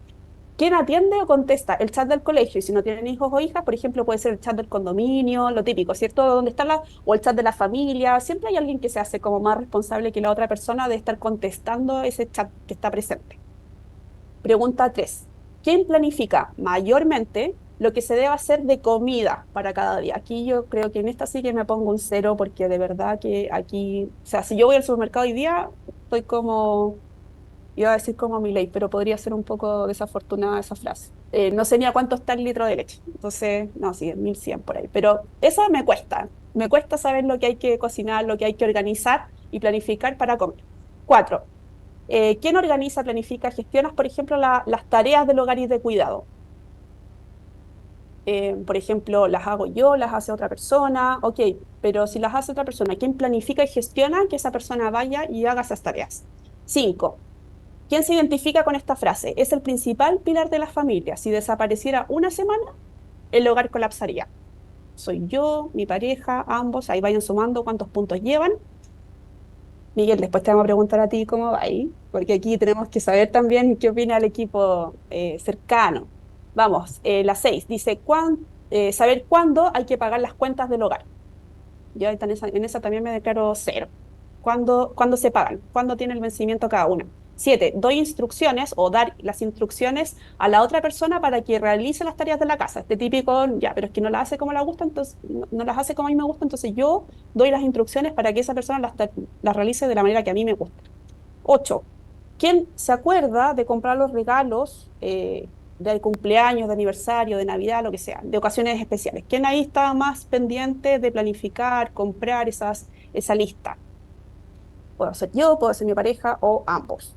¿Quién atiende o contesta? El chat del colegio. Y si no tienen hijos o hijas, por ejemplo, puede ser el chat del condominio, lo típico, ¿cierto? ¿Dónde está o el chat de la familia? Siempre hay alguien que se hace como más responsable que la otra persona de estar contestando ese chat que está presente. Pregunta 3. ¿Quién planifica mayormente lo que se debe hacer de comida para cada día? Aquí yo creo que en esta sí que me pongo un 0 porque de verdad que aquí, o sea, si yo voy al supermercado hoy día, estoy como iba a decir como mi ley, pero podría ser un poco desafortunada esa frase. No sé ni a cuánto está el litro de leche. Entonces, no, sí, 1100 por ahí. Pero eso me cuesta. Me cuesta saber lo que hay que cocinar, lo que hay que organizar y planificar para comer. 4. ¿Quién organiza, planifica, gestiona, por ejemplo, las tareas del hogar y de cuidado? Por ejemplo, las hago yo, las hace otra persona, ok, pero si las hace otra persona, ¿quién planifica y gestiona que esa persona vaya y haga esas tareas? 5. ¿Quién se identifica con esta frase? Es el principal pilar de la familia. Si desapareciera una semana, el hogar colapsaría. Soy yo, mi pareja, ambos, ahí vayan sumando cuántos puntos llevan. Miguel, después te vamos a preguntar a ti cómo va ahí, porque aquí tenemos que saber también qué opina el equipo cercano. Vamos, la 6 dice saber cuándo hay que pagar las cuentas del hogar. Yo en esa también me declaro 0. ¿Cuándo se pagan? ¿Cuándo tiene el vencimiento cada una? 7. Doy instrucciones o dar las instrucciones a la otra persona para que realice las tareas de la casa. Este típico, ya, pero es que no las hace como le gusta, entonces no las hace como a mí me gusta, entonces yo doy las instrucciones para que esa persona las realice de la manera que a mí me gusta. 8. ¿Quién se acuerda de comprar los regalos de cumpleaños, de aniversario, de Navidad, lo que sea, de ocasiones especiales? ¿Quién ahí está más pendiente de planificar, comprar esa lista? Puedo ser yo, puedo ser mi pareja o ambos.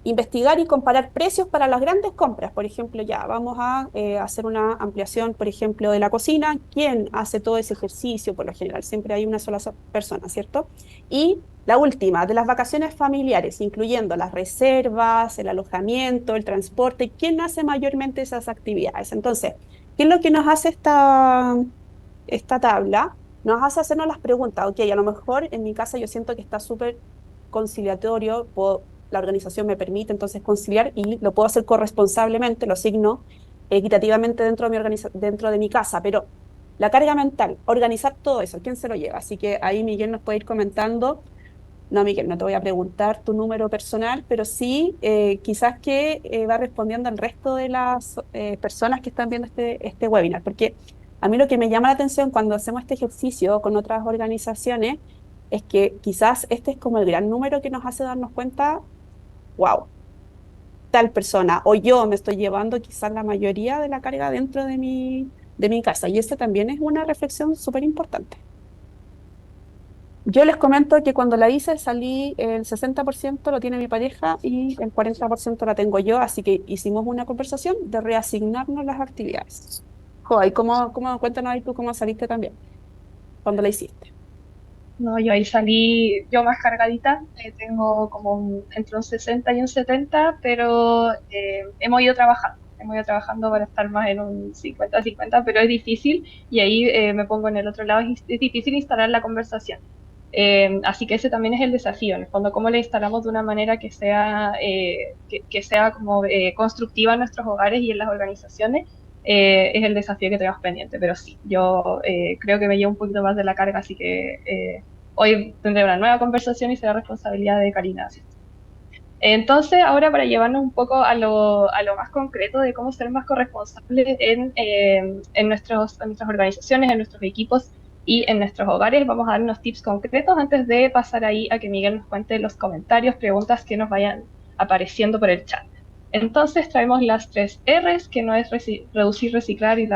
Investigar y comparar precios para las grandes compras. Por ejemplo, ya vamos a hacer una ampliación, por ejemplo, de la cocina. ¿Quién hace todo ese ejercicio? Por lo general, siempre hay una sola persona, ¿cierto? Y la última, de las vacaciones familiares, incluyendo las reservas, el alojamiento, el transporte. ¿Quién hace mayormente esas actividades? Entonces, ¿qué es lo que nos hace esta tabla? Nos hace hacernos las preguntas. Ok, a lo mejor en mi casa yo siento que está súper conciliatorio, la organización me permite entonces conciliar y lo puedo hacer corresponsablemente, lo asigno equitativamente dentro de mi casa, pero la carga mental, organizar todo eso, ¿quién se lo lleva? Así que ahí Miguel nos puede ir comentando. No, Miguel, no te voy a preguntar tu número personal, pero sí quizás que va respondiendo al resto de las personas que están viendo este webinar, porque a mí lo que me llama la atención cuando hacemos este ejercicio con otras organizaciones es que quizás este es como el gran número que nos hace darnos cuenta, wow, tal persona o yo me estoy llevando quizás la mayoría de la carga dentro de mi casa. Y esta también es una reflexión súper importante. Yo les comento que cuando la hice salí el 60% lo tiene mi pareja y el 40% la tengo yo, así que hicimos una conversación de reasignarnos las actividades. Joder, cuéntanos ahí tú cómo saliste también cuando la hiciste? No, yo ahí salí yo más cargadita, tengo como entre un 60 y un 70, pero hemos ido trabajando para estar más en un 50-50, pero es difícil y ahí me pongo en el otro lado, es difícil instalar la conversación. Así que ese también es el desafío, en el fondo, cómo le instalamos de una manera que sea como constructiva en nuestros hogares y en las organizaciones. Es el desafío que tenemos pendiente, pero sí, yo creo que me llevo un poquito más de la carga, así que hoy tendré una nueva conversación y será responsabilidad de Karina. ¿Sí? Entonces, ahora para llevarnos un poco a lo más concreto de cómo ser más corresponsables en nuestras organizaciones, en nuestros equipos y en nuestros hogares, vamos a dar unos tips concretos antes de pasar ahí a que Miguel nos cuente los comentarios, preguntas que nos vayan apareciendo por el chat. Entonces traemos las 3 Rs, que no es reducir, reciclar y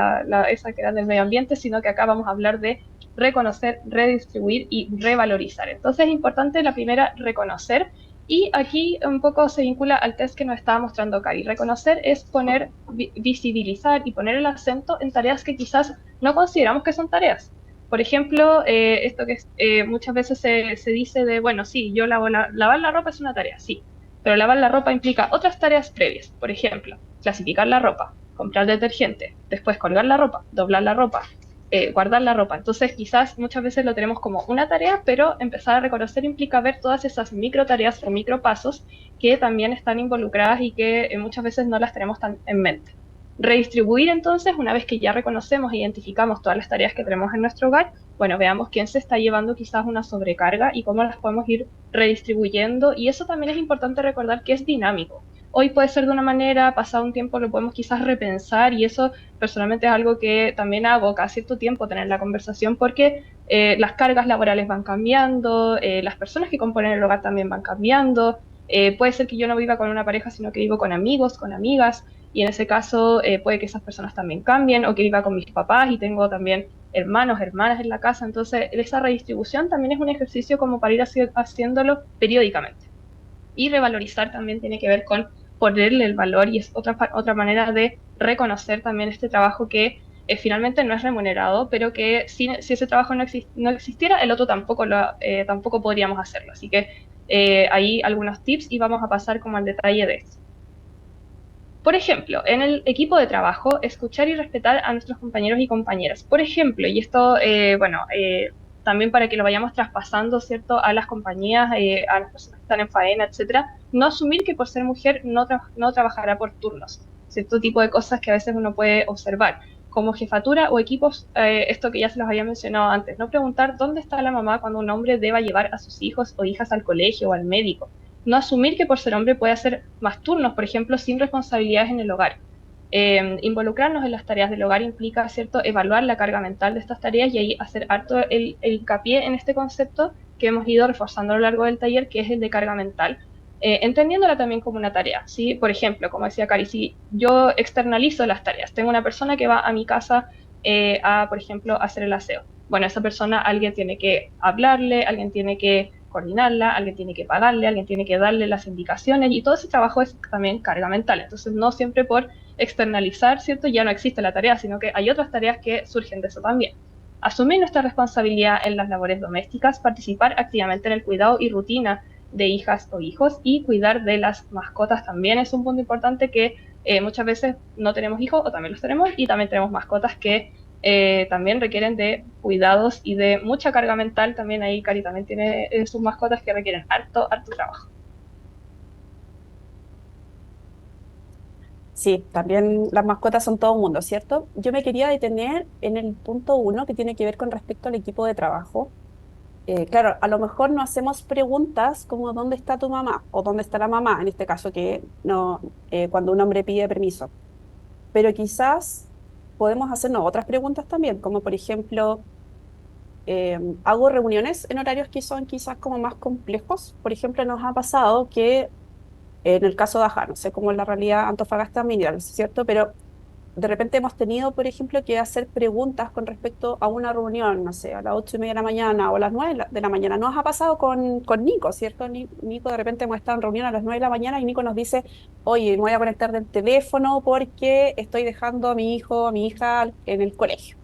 esa que era del medio ambiente, sino que acá vamos a hablar de reconocer, redistribuir y revalorizar. Entonces es importante la primera, reconocer, y aquí un poco se vincula al test que nos estaba mostrando Cari. Reconocer es poner, visibilizar y poner el acento en tareas que quizás no consideramos que son tareas. Por ejemplo, esto que muchas veces se dice de, bueno, sí, yo lavar la ropa es una tarea, sí, pero lavar la ropa implica otras tareas previas. Por ejemplo, clasificar la ropa, comprar detergente, después colgar la ropa, doblar la ropa, guardar la ropa. Entonces, quizás muchas veces lo tenemos como una tarea, pero empezar a reconocer implica ver todas esas micro tareas o micro pasos que también están involucradas y que muchas veces no las tenemos tan en mente. Redistribuir, entonces, una vez que ya reconocemos e identificamos todas las tareas que tenemos en nuestro hogar, bueno, veamos quién se está llevando quizás una sobrecarga y cómo las podemos ir redistribuyendo. Y eso también es importante recordar que es dinámico. Hoy puede ser de una manera, pasado un tiempo lo podemos quizás repensar, y eso personalmente es algo que también hago cada cierto tiempo, tener la conversación, porque las cargas laborales van cambiando, las personas que componen el hogar también van cambiando. Puede ser que yo no viva con una pareja, sino que vivo con amigos, con amigas, y en ese caso puede que esas personas también cambien, o que viva con mis papás y tengo también hermanos, hermanas en la casa. Entonces esa redistribución también es un ejercicio como para ir haciéndolo periódicamente. Y revalorizar también tiene que ver con ponerle el valor, y es otra manera de reconocer también este trabajo que finalmente no es remunerado, pero que si ese trabajo no existiera, el otro tampoco podríamos hacerlo. Así que ahí algunos tips, y vamos a pasar como al detalle de esto. Por ejemplo, en el equipo de trabajo, escuchar y respetar a nuestros compañeros y compañeras. Por ejemplo, y esto, también para que lo vayamos traspasando, ¿cierto?, a las compañías, a las personas que están en faena, etcétera, no asumir que por ser mujer no trabajará por turnos. Cierto tipo de cosas que a veces uno puede observar. Como jefatura o equipos, esto que ya se los había mencionado antes, no preguntar dónde está la mamá cuando un hombre deba llevar a sus hijos o hijas al colegio o al médico. No asumir que por ser hombre puede hacer más turnos, por ejemplo, sin responsabilidades en el hogar. Involucrarnos en las tareas del hogar implica, ¿cierto?, evaluar la carga mental de estas tareas, y ahí hacer harto el hincapié en este concepto que hemos ido reforzando a lo largo del taller, que es el de carga mental, entendiéndola también como una tarea, ¿sí? Por ejemplo, como decía Cari, si yo externalizo las tareas, tengo una persona que va a mi casa por ejemplo, hacer el aseo. Bueno, esa persona, alguien tiene que hablarle, alguien tiene que coordinarla, alguien tiene que pagarle, alguien tiene que darle las indicaciones, y todo ese trabajo es también carga mental. Entonces, no siempre por externalizar, ¿cierto?, ya no existe la tarea, sino que hay otras tareas que surgen de eso también. Asumir nuestra responsabilidad en las labores domésticas, participar activamente en el cuidado y rutina de hijas o hijos, y cuidar de las mascotas también es un punto importante, que muchas veces no tenemos hijos, o también los tenemos, y también tenemos mascotas que también requieren de cuidados y de mucha carga mental. También ahí Cari también tiene sus mascotas que requieren harto trabajo. Sí, también las mascotas son todo un mundo, ¿cierto? Yo me quería detener en el punto 1, que tiene que ver con respecto al equipo de trabajo. Claro, a lo mejor no hacemos preguntas como ¿dónde está tu mamá? O ¿dónde está la mamá? En este caso, que no, cuando un hombre pide permiso. Pero quizás podemos hacernos otras preguntas también, como por ejemplo, hago reuniones en horarios que son quizás como más complejos. Por ejemplo, nos ha pasado que en el caso de Ajá, no sé cómo es la realidad Antofagasta Mineral, ¿cierto? Pero de repente hemos tenido, por ejemplo, que hacer preguntas con respecto a una reunión, no sé, a las 8:30 de la mañana o a las 9 de la mañana. Nos ha pasado con Nico, ¿cierto? Nico, de repente hemos estado en reunión a las 9 de la mañana y Nico nos dice, oye, me voy a conectar del teléfono porque estoy dejando a mi hijo, a mi hija en el colegio.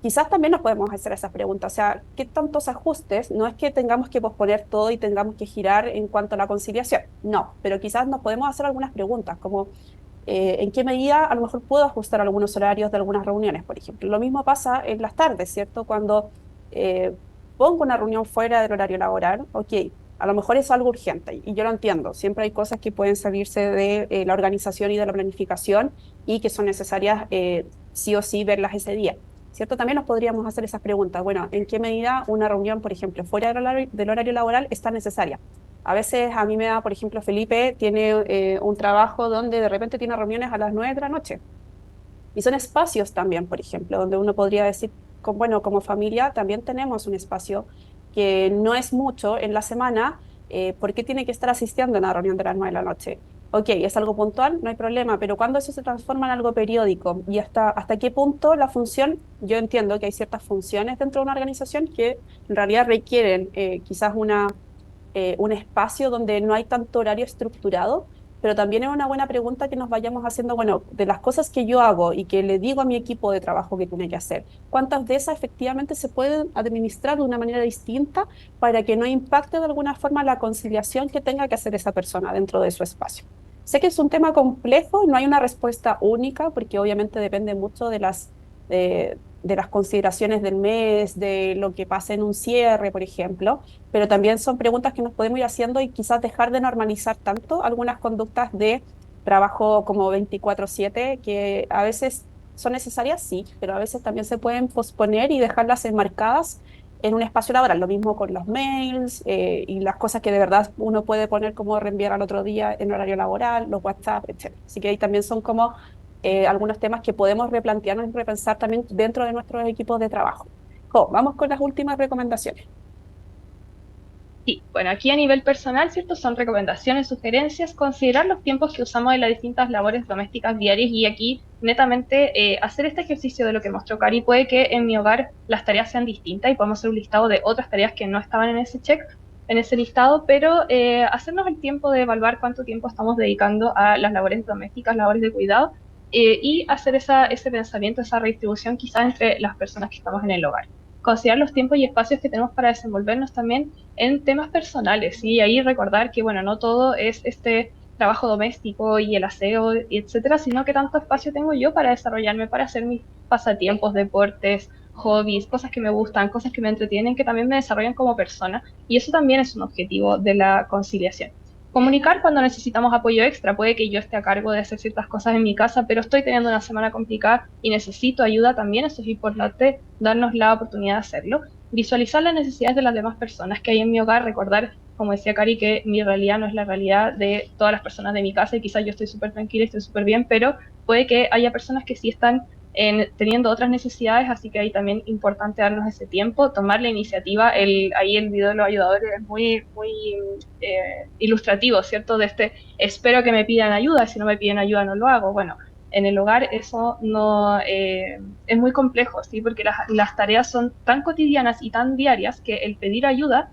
Quizás también nos podemos hacer esas preguntas, o sea, ¿qué tantos ajustes? No es que tengamos que posponer todo y tengamos que girar en cuanto a la conciliación, no, pero quizás nos podemos hacer algunas preguntas, como en qué medida a lo mejor puedo ajustar algunos horarios de algunas reuniones, por ejemplo. Lo mismo pasa en las tardes, ¿cierto? Cuando eh, pongo una reunión fuera del horario laboral, ok, a lo mejor es algo urgente y yo lo entiendo. Siempre hay cosas que pueden salirse de la organización y de la planificación y que son necesarias sí o sí verlas ese día. ¿Cierto? También nos podríamos hacer esas preguntas. Bueno, ¿en qué medida una reunión, por ejemplo, fuera del horario laboral está necesaria? A veces a mí me da, por ejemplo, Felipe tiene un trabajo donde de repente tiene reuniones a las 9 de la noche. Y son espacios también, por ejemplo, donde uno podría decir, bueno, como familia también tenemos un espacio que no es mucho en la semana. ¿Por qué tiene que estar asistiendo a una reunión de las 9 de la noche? Ok, es algo puntual, no hay problema, pero cuando eso se transforma en algo periódico y hasta qué punto la función, yo entiendo que hay ciertas funciones dentro de una organización que en realidad requieren quizás un espacio donde no hay tanto horario estructurado, pero también es una buena pregunta que nos vayamos haciendo, bueno, de las cosas que yo hago y que le digo a mi equipo de trabajo que tiene que hacer, ¿cuántas de esas efectivamente se pueden administrar de una manera distinta para que no impacte de alguna forma la conciliación que tenga que hacer esa persona dentro de su espacio? Sé que es un tema complejo, no hay una respuesta única, porque obviamente depende mucho de las consideraciones del mes, de lo que pasa en un cierre, por ejemplo, pero también son preguntas que nos podemos ir haciendo y quizás dejar de normalizar tanto algunas conductas de trabajo como 24/7, que a veces son necesarias, sí, pero a veces también se pueden posponer y dejarlas enmarcadas en un espacio laboral. Lo mismo con los mails y las cosas que de verdad uno puede poner como reenviar al otro día en horario laboral, los WhatsApp, etcétera. Así que ahí también son como algunos temas que podemos replantearnos y repensar también dentro de nuestros equipos de trabajo. Vamos con las últimas recomendaciones. Sí, bueno, aquí a nivel personal, ¿cierto? Son recomendaciones, sugerencias, considerar los tiempos que usamos en las distintas labores domésticas diarias y aquí netamente hacer este ejercicio de lo que mostró Cari. Puede que en mi hogar las tareas sean distintas y podemos hacer un listado de otras tareas que no estaban en ese check, en ese listado, pero hacernos el tiempo de evaluar cuánto tiempo estamos dedicando a las labores domésticas, labores de cuidado, y hacer ese pensamiento, esa redistribución quizás entre las personas que estamos en el hogar. Considerar los tiempos y espacios que tenemos para desenvolvernos también en temas personales, y ahí recordar que, bueno, no todo es este trabajo doméstico y el aseo, y etcétera, sino que tanto espacio tengo yo para desarrollarme, para hacer mis pasatiempos, deportes, hobbies, cosas que me gustan, cosas que me entretienen, que también me desarrollan como persona, y eso también es un objetivo de la conciliación. Comunicar cuando necesitamos apoyo extra. Puede que yo esté a cargo de hacer ciertas cosas en mi casa, pero estoy teniendo una semana complicada y necesito ayuda también. Eso es importante, darnos la oportunidad de hacerlo. Visualizar las necesidades de las demás personas que hay en mi hogar. Recordar, como decía Cari, que mi realidad no es la realidad de todas las personas de mi casa y quizás yo estoy súper tranquila, estoy súper bien, pero puede que haya personas que sí están teniendo otras necesidades, así que ahí también importante darnos ese tiempo, tomar la iniciativa. Ahí el video de los ayudadores es muy, muy ilustrativo, ¿cierto? De espero que me pidan ayuda, si no me piden ayuda no lo hago. Bueno, en el hogar eso no es muy complejo, ¿sí? Porque las tareas son tan cotidianas y tan diarias que el pedir ayuda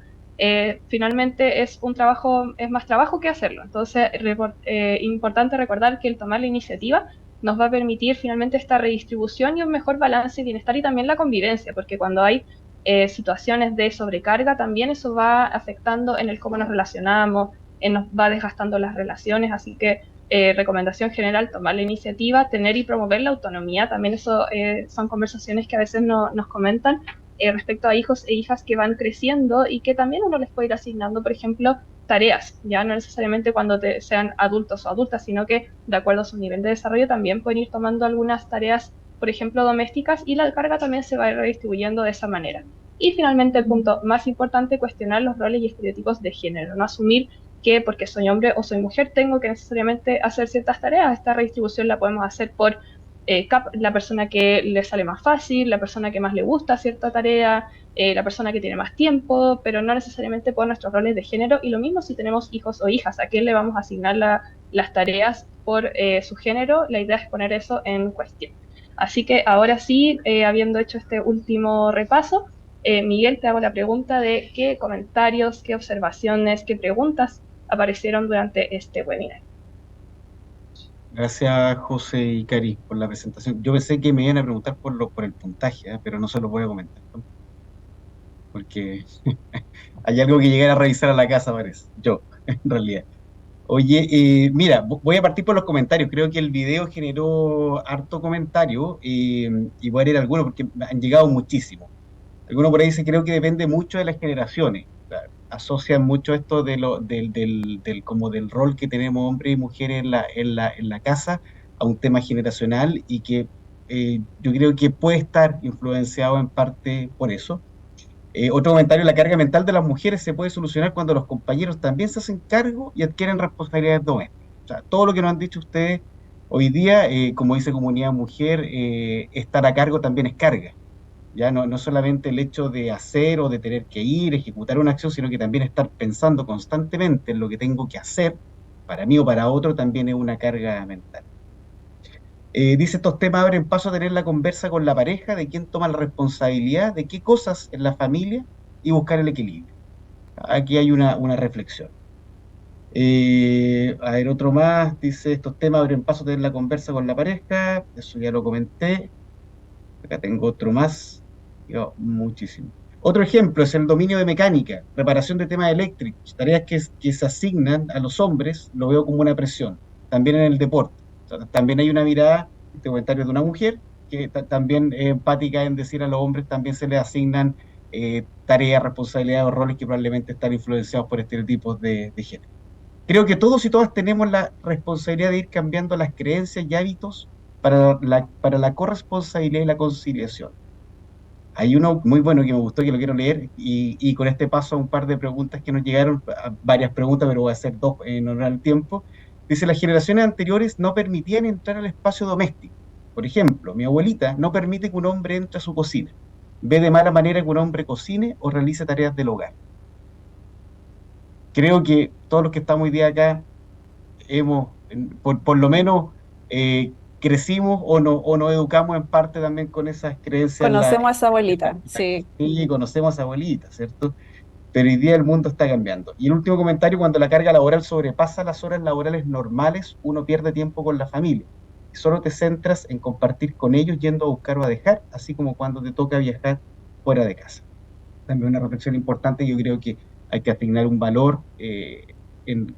finalmente es más trabajo que hacerlo. Entonces, importante recordar que el tomar la iniciativa nos va a permitir finalmente esta redistribución y un mejor balance y bienestar y también la convivencia, porque cuando hay situaciones de sobrecarga, también eso va afectando en el cómo nos relacionamos, nos va desgastando las relaciones, así que recomendación general, tomar la iniciativa, tener y promover la autonomía, también eso son conversaciones que a veces nos comentan respecto a hijos e hijas que van creciendo y que también uno les puede ir asignando, por ejemplo, tareas, ya no necesariamente cuando sean adultos o adultas, sino que de acuerdo a su nivel de desarrollo también pueden ir tomando algunas tareas, por ejemplo, domésticas, y la carga también se va a ir redistribuyendo de esa manera. Y finalmente, el punto más importante, cuestionar los roles y estereotipos de género, no asumir que porque soy hombre o soy mujer tengo que necesariamente hacer ciertas tareas. Esta redistribución la podemos hacer por la persona que le sale más fácil, la persona que más le gusta cierta tarea, la persona que tiene más tiempo, pero no necesariamente por nuestros roles de género. Y lo mismo si tenemos hijos o hijas, a quién le vamos a asignar las tareas por su género. La idea es poner eso en cuestión. Así que ahora sí, habiendo hecho este último repaso, Miguel, te hago la pregunta de qué comentarios, qué observaciones, qué preguntas aparecieron durante este webinar. Gracias, José y Cari, por la presentación. Yo pensé que me iban a preguntar por el puntaje, pero no se lo voy a comentar, ¿no? Porque hay algo que llegar a revisar a la casa, parece. Yo, en realidad. Oye, mira, voy a partir por los comentarios. Creo que el video generó harto comentario y voy a leer algunos porque me han llegado muchísimos. Algunos por ahí dicen, creo que depende mucho de las generaciones. O sea, asocian mucho esto como del rol que tenemos hombres y mujeres en la casa a un tema generacional y que yo creo que puede estar influenciado en parte por eso. Otro comentario, la carga mental de las mujeres se puede solucionar cuando los compañeros también se hacen cargo y adquieren responsabilidades domésticas. O sea, todo lo que nos han dicho ustedes hoy día, como dice Comunidad Mujer, estar a cargo también es carga. Ya no solamente el hecho de hacer o de tener que ir, ejecutar una acción, sino que también estar pensando constantemente en lo que tengo que hacer, para mí o para otro también es una carga mental. Dice, estos temas abren paso a tener la conversa con la pareja de quién toma la responsabilidad de qué cosas en la familia y buscar el equilibrio. Aquí hay una reflexión. A ver, otro más, dice, estos temas abren paso a tener la conversa con la pareja, eso ya lo comenté. Acá tengo otro más, muchísimo. Otro ejemplo es el dominio de mecánica, reparación de temas eléctricos, tareas que se asignan a los hombres, lo veo como una presión. También en el deporte. O sea, también hay una mirada, este comentario de una mujer, que también es empática en decir a los hombres también se les asignan tareas, responsabilidades o roles que probablemente están influenciados por estereotipos de género. Creo que todos y todas tenemos la responsabilidad de ir cambiando las creencias y hábitos para la corresponsabilidad y la conciliación. Hay uno muy bueno que me gustó, que lo quiero leer, y con este paso a un par de preguntas que nos llegaron, varias preguntas, pero voy a hacer dos en honor al tiempo. Dice, las generaciones anteriores no permitían entrar al espacio doméstico. Por ejemplo, mi abuelita no permite que un hombre entre a su cocina. Ve de mala manera que un hombre cocine o realice tareas del hogar. Creo que todos los que estamos hoy día acá por lo menos crecimos o nos educamos en parte también con esas creencias. Conocemos a esa abuelita, sí. Sí, conocemos a esa abuelita, ¿cierto? Pero hoy día el mundo está cambiando. Y el último comentario, cuando la carga laboral sobrepasa las horas laborales normales, uno pierde tiempo con la familia. Y solo te centras en compartir con ellos yendo a buscar o a dejar, así como cuando te toca viajar fuera de casa. También una reflexión importante, yo creo que hay que asignar un valor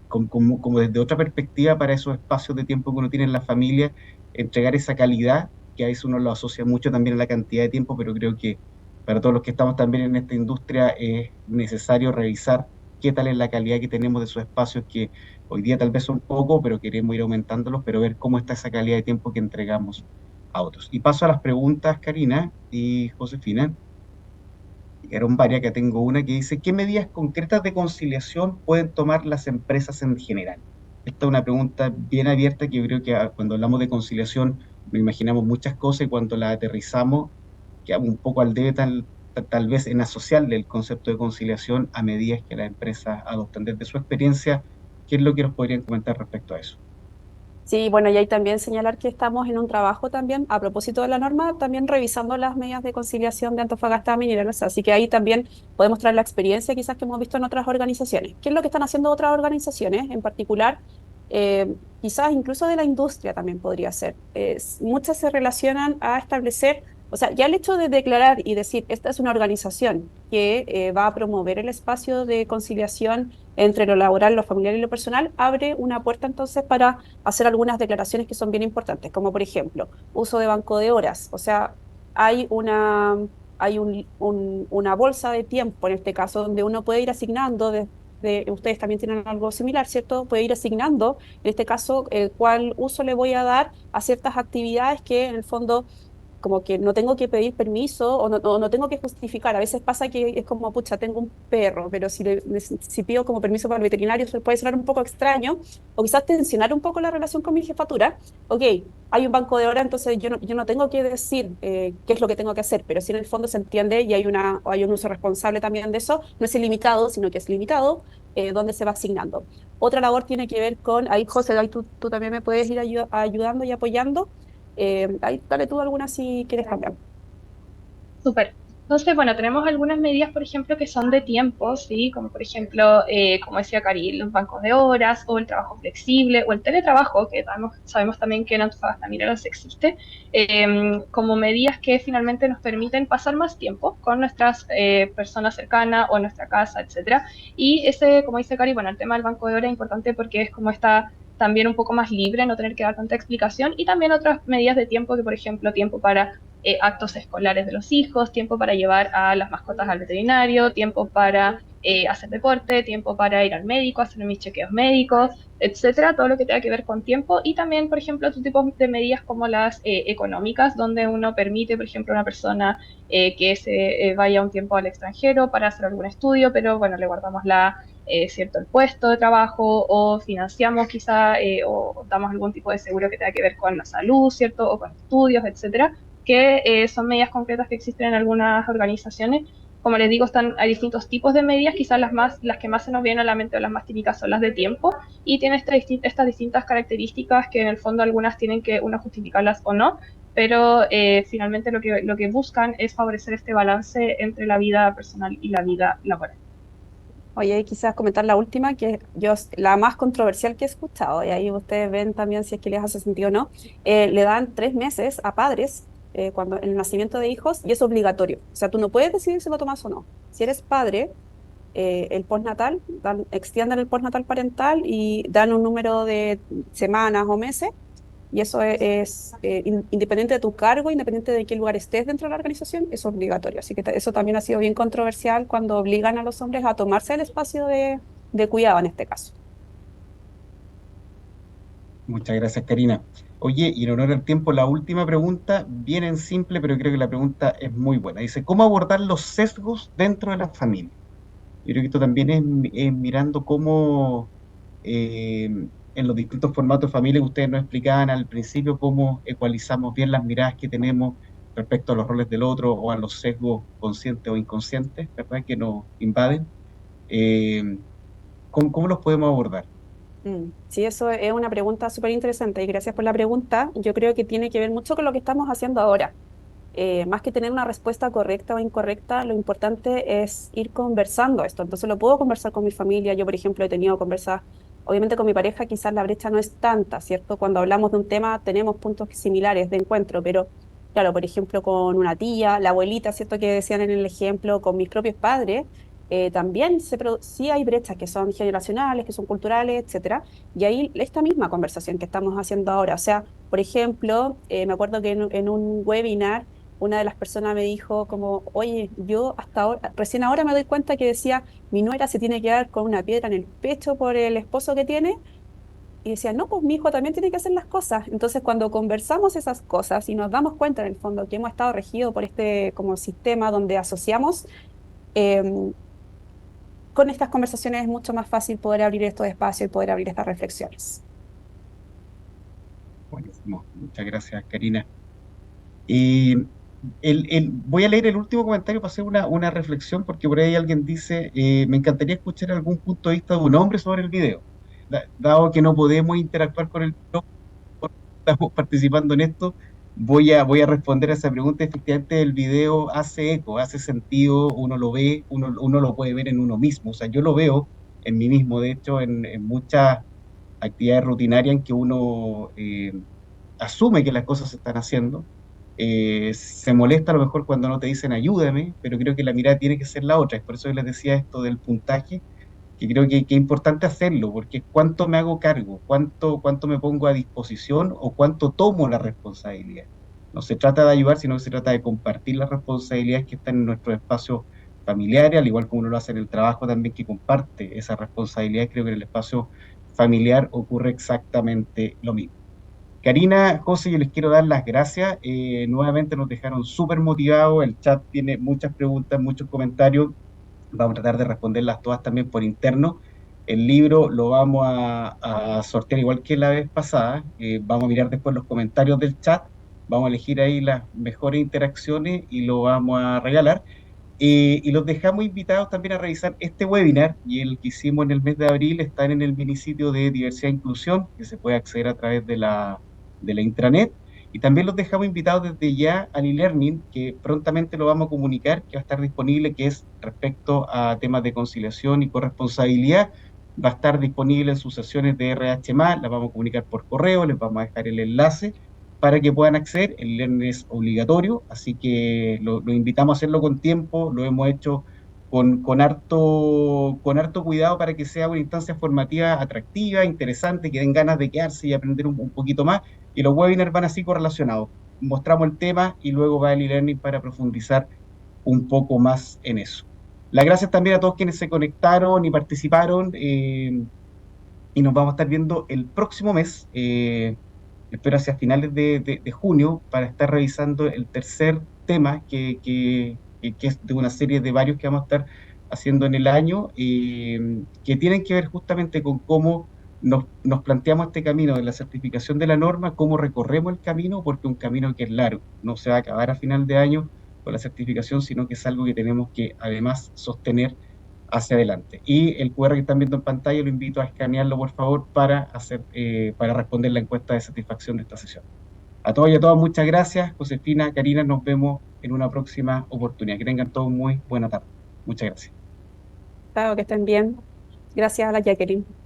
como desde otra perspectiva para esos espacios de tiempo que uno tiene en la familia, entregar esa calidad, que a veces uno lo asocia mucho también a la cantidad de tiempo, pero creo que para todos los que estamos también en esta industria es necesario revisar qué tal es la calidad que tenemos de esos espacios que hoy día tal vez son poco, pero queremos ir aumentándolos, pero ver cómo está esa calidad de tiempo que entregamos a otros. Y paso a las preguntas, Karina y Josefina. Llegaron varias, que tengo una que dice, ¿qué medidas concretas de conciliación pueden tomar las empresas en general? Esta es una pregunta bien abierta que yo creo que cuando hablamos de conciliación nos imaginamos muchas cosas y cuando la aterrizamos quedamos un poco al debe tal vez en asociarle el concepto de conciliación a medidas que las empresas adoptan. Desde su experiencia, ¿qué es lo que nos podrían comentar respecto a eso? Sí, bueno, y ahí también señalar que estamos en un trabajo también, a propósito de la norma, también revisando las medidas de conciliación de Antofagasta Mineros, así que ahí también podemos traer la experiencia quizás que hemos visto en otras organizaciones. ¿Qué es lo que están haciendo otras organizaciones en particular? Quizás incluso de la industria también podría ser. Muchas se relacionan a establecer, o sea, ya el hecho de declarar y decir, esta es una organización que va a promover el espacio de conciliación entre lo laboral, lo familiar y lo personal, abre una puerta entonces para hacer algunas declaraciones que son bien importantes, como por ejemplo, uso de banco de horas. O sea, hay una bolsa de tiempo en este caso donde uno puede ir asignando ustedes también tienen algo similar, ¿cierto? Puede ir asignando, en este caso, cuál uso le voy a dar a ciertas actividades que en el fondo como que no tengo que pedir permiso o no tengo que justificar. A veces pasa que es como, pucha, tengo un perro, pero si pido como permiso para el veterinario, eso puede sonar un poco extraño, o quizás tensionar un poco la relación con mi jefatura. Ok, hay un banco de horas, entonces yo no tengo que decir qué es lo que tengo que hacer, pero si en el fondo se entiende y hay un uso responsable también de eso, no es ilimitado, sino que es limitado, donde se va asignando. Otra labor tiene que ver con, ahí José, ahí tú también me puedes ir ayudando y apoyando. Ahí dale tú alguna si quieres cambiar. Súper. Entonces, bueno, tenemos algunas medidas, por ejemplo, que son de tiempo, ¿sí? Como por ejemplo, como decía Cari, los bancos de horas o el trabajo flexible o el teletrabajo, que sabemos también que en Antofagasta Mineros existe, como medidas que finalmente nos permiten pasar más tiempo con nuestras personas cercanas o en nuestra casa, etcétera. Y ese, como dice Cari, bueno, el tema del banco de horas es importante porque es como está también un poco más libre, no tener que dar tanta explicación, y también otras medidas de tiempo, que por ejemplo, tiempo para actos escolares de los hijos, tiempo para llevar a las mascotas al veterinario, tiempo para hacer deporte, tiempo para ir al médico, hacer mis chequeos médicos, etcétera, todo lo que tenga que ver con tiempo, y también, por ejemplo, otro tipo de medidas como las económicas, donde uno permite, por ejemplo, a una persona que se vaya un tiempo al extranjero para hacer algún estudio, pero bueno, le guardamos cierto, el puesto de trabajo o financiamos quizá o damos algún tipo de seguro que tenga que ver con la salud, ¿cierto? O con estudios, etcétera, que son medidas concretas que existen en algunas organizaciones Como les digo, hay distintos tipos de medidas, quizás las que más se nos vienen a la mente o las más típicas son las de tiempo, y tiene estas distintas características que en el fondo algunas tienen que uno justificarlas o no, pero finalmente lo que buscan es favorecer este balance entre la vida personal y la vida laboral. Oye, y quizás comentar la última, que la más controversial que he escuchado, y ahí ustedes ven también si es que les hace sentido o no. Le dan 3 meses a padres cuando el nacimiento de hijos, y es obligatorio. O sea, tú no puedes decidir si lo tomas o no. Si eres padre, el postnatal, extienden el postnatal parental y dan un número de semanas o meses, y eso independiente de tu cargo, independiente de qué lugar estés dentro de la organización, es obligatorio. Así que eso también ha sido bien controversial cuando obligan a los hombres a tomarse el espacio de cuidado en este caso. Muchas gracias, Karina. Oye, y en honor al tiempo, la última pregunta, bien en simple, pero creo que la pregunta es muy buena. Dice, ¿cómo abordar los sesgos dentro de la familia? Yo creo que esto también es mirando cómo eh, en los distintos formatos de familia que ustedes nos explicaban al principio, cómo ecualizamos bien las miradas que tenemos respecto a los roles del otro o a los sesgos conscientes o inconscientes, ¿verdad? Que nos invaden. Eh, ¿Cómo los podemos abordar? Sí, eso es una pregunta súper interesante y gracias por la pregunta. Yo creo que tiene que ver mucho con lo que estamos haciendo ahora. Más que tener una respuesta correcta o incorrecta, lo importante es ir conversando esto. Entonces lo puedo conversar con mi familia. Yo, por ejemplo, he tenido conversas, obviamente con mi pareja quizás la brecha no es tanta, ¿cierto? Cuando hablamos de un tema tenemos puntos similares de encuentro, pero claro, por ejemplo, con una tía, la abuelita, ¿cierto? Que decían en el ejemplo, con mis propios padres, también sí hay brechas que son generacionales, que son culturales, etcétera. Y ahí esta misma conversación que estamos haciendo ahora, o sea, por ejemplo, me acuerdo que en un webinar una de las personas me dijo como, oye, yo hasta ahora, recién ahora me doy cuenta que decía, mi nuera se tiene que dar con una piedra en el pecho por el esposo que tiene. Y decía, no, pues mi hijo también tiene que hacer las cosas. Entonces, cuando conversamos esas cosas y nos damos cuenta en el fondo que hemos estado regidos por este como sistema donde asociamos, em, con estas conversaciones es mucho más fácil poder abrir estos espacios y poder abrir estas reflexiones. Buenísimo. Muchas gracias, Karina. Y voy a leer el último comentario para hacer una reflexión, porque por ahí alguien dice, me encantaría escuchar algún punto de vista de un hombre sobre el video. Dado que no podemos interactuar con el video, estamos participando en esto, voy a responder a esa pregunta. Efectivamente, el video hace eco, hace sentido, uno lo ve, uno lo puede ver en uno mismo. O sea, yo lo veo en mí mismo, de hecho, en muchas actividades rutinarias en que uno asume que las cosas se están haciendo. Se molesta a lo mejor cuando no te dicen ayúdame, pero creo que la mirada tiene que ser la otra. Es por eso que les decía esto del puntaje, que creo que es importante hacerlo, porque cuánto me hago cargo, cuánto me pongo a disposición o cuánto tomo la responsabilidad. No se trata de ayudar, sino que se trata de compartir las responsabilidades que están en nuestros espacios familiares, al igual como uno lo hace en el trabajo también, que comparte esa responsabilidad. Creo que en el espacio familiar ocurre exactamente lo mismo. Karina, José, yo les quiero dar las gracias. Nuevamente nos dejaron súper motivados. El chat tiene muchas preguntas, muchos comentarios. Vamos a tratar de responderlas todas también por interno. El libro lo vamos a sortear igual que la vez pasada. Vamos a mirar después los comentarios del chat. Vamos a elegir ahí las mejores interacciones y lo vamos a regalar. Y los dejamos invitados también a revisar este webinar y el que hicimos en el mes de abril. Están en el minisitio de Diversidad e Inclusión, que se puede acceder a través de la intranet. Y también los dejamos invitados desde ya al e-learning, que prontamente lo vamos a comunicar, que va a estar disponible, que es respecto a temas de conciliación y corresponsabilidad. Va a estar disponible en sus sesiones de RH+, la vamos a comunicar por correo, les vamos a dejar el enlace para que puedan acceder. El e-learning es obligatorio, así que lo invitamos a hacerlo con tiempo. Lo hemos hecho con harto cuidado para que sea una instancia formativa atractiva, interesante, que den ganas de quedarse y aprender un poquito más. Y los webinars van así correlacionados. Mostramos el tema y luego va el e-learning para profundizar un poco más en eso. Las gracias también a todos quienes se conectaron y participaron. Y nos vamos a estar viendo el próximo mes. Espero hacia finales de junio, para estar revisando el tercer tema, que es de una serie de varios que vamos a estar haciendo en el año, que tienen que ver justamente con cómo nos planteamos este camino de la certificación de la norma, cómo recorremos el camino, porque es un camino que es largo, no se va a acabar a final de año, con la certificación, sino que es algo que tenemos que además sostener hacia adelante. Y el QR que están viendo en pantalla lo invito a escanearlo, por favor, para responder la encuesta de satisfacción de esta sesión. A todos y a todas, muchas gracias. Josefina, Karina, nos vemos en una próxima oportunidad. Que tengan todos muy buena tarde. Muchas gracias. Claro, que estén bien. Gracias a la Jacqueline.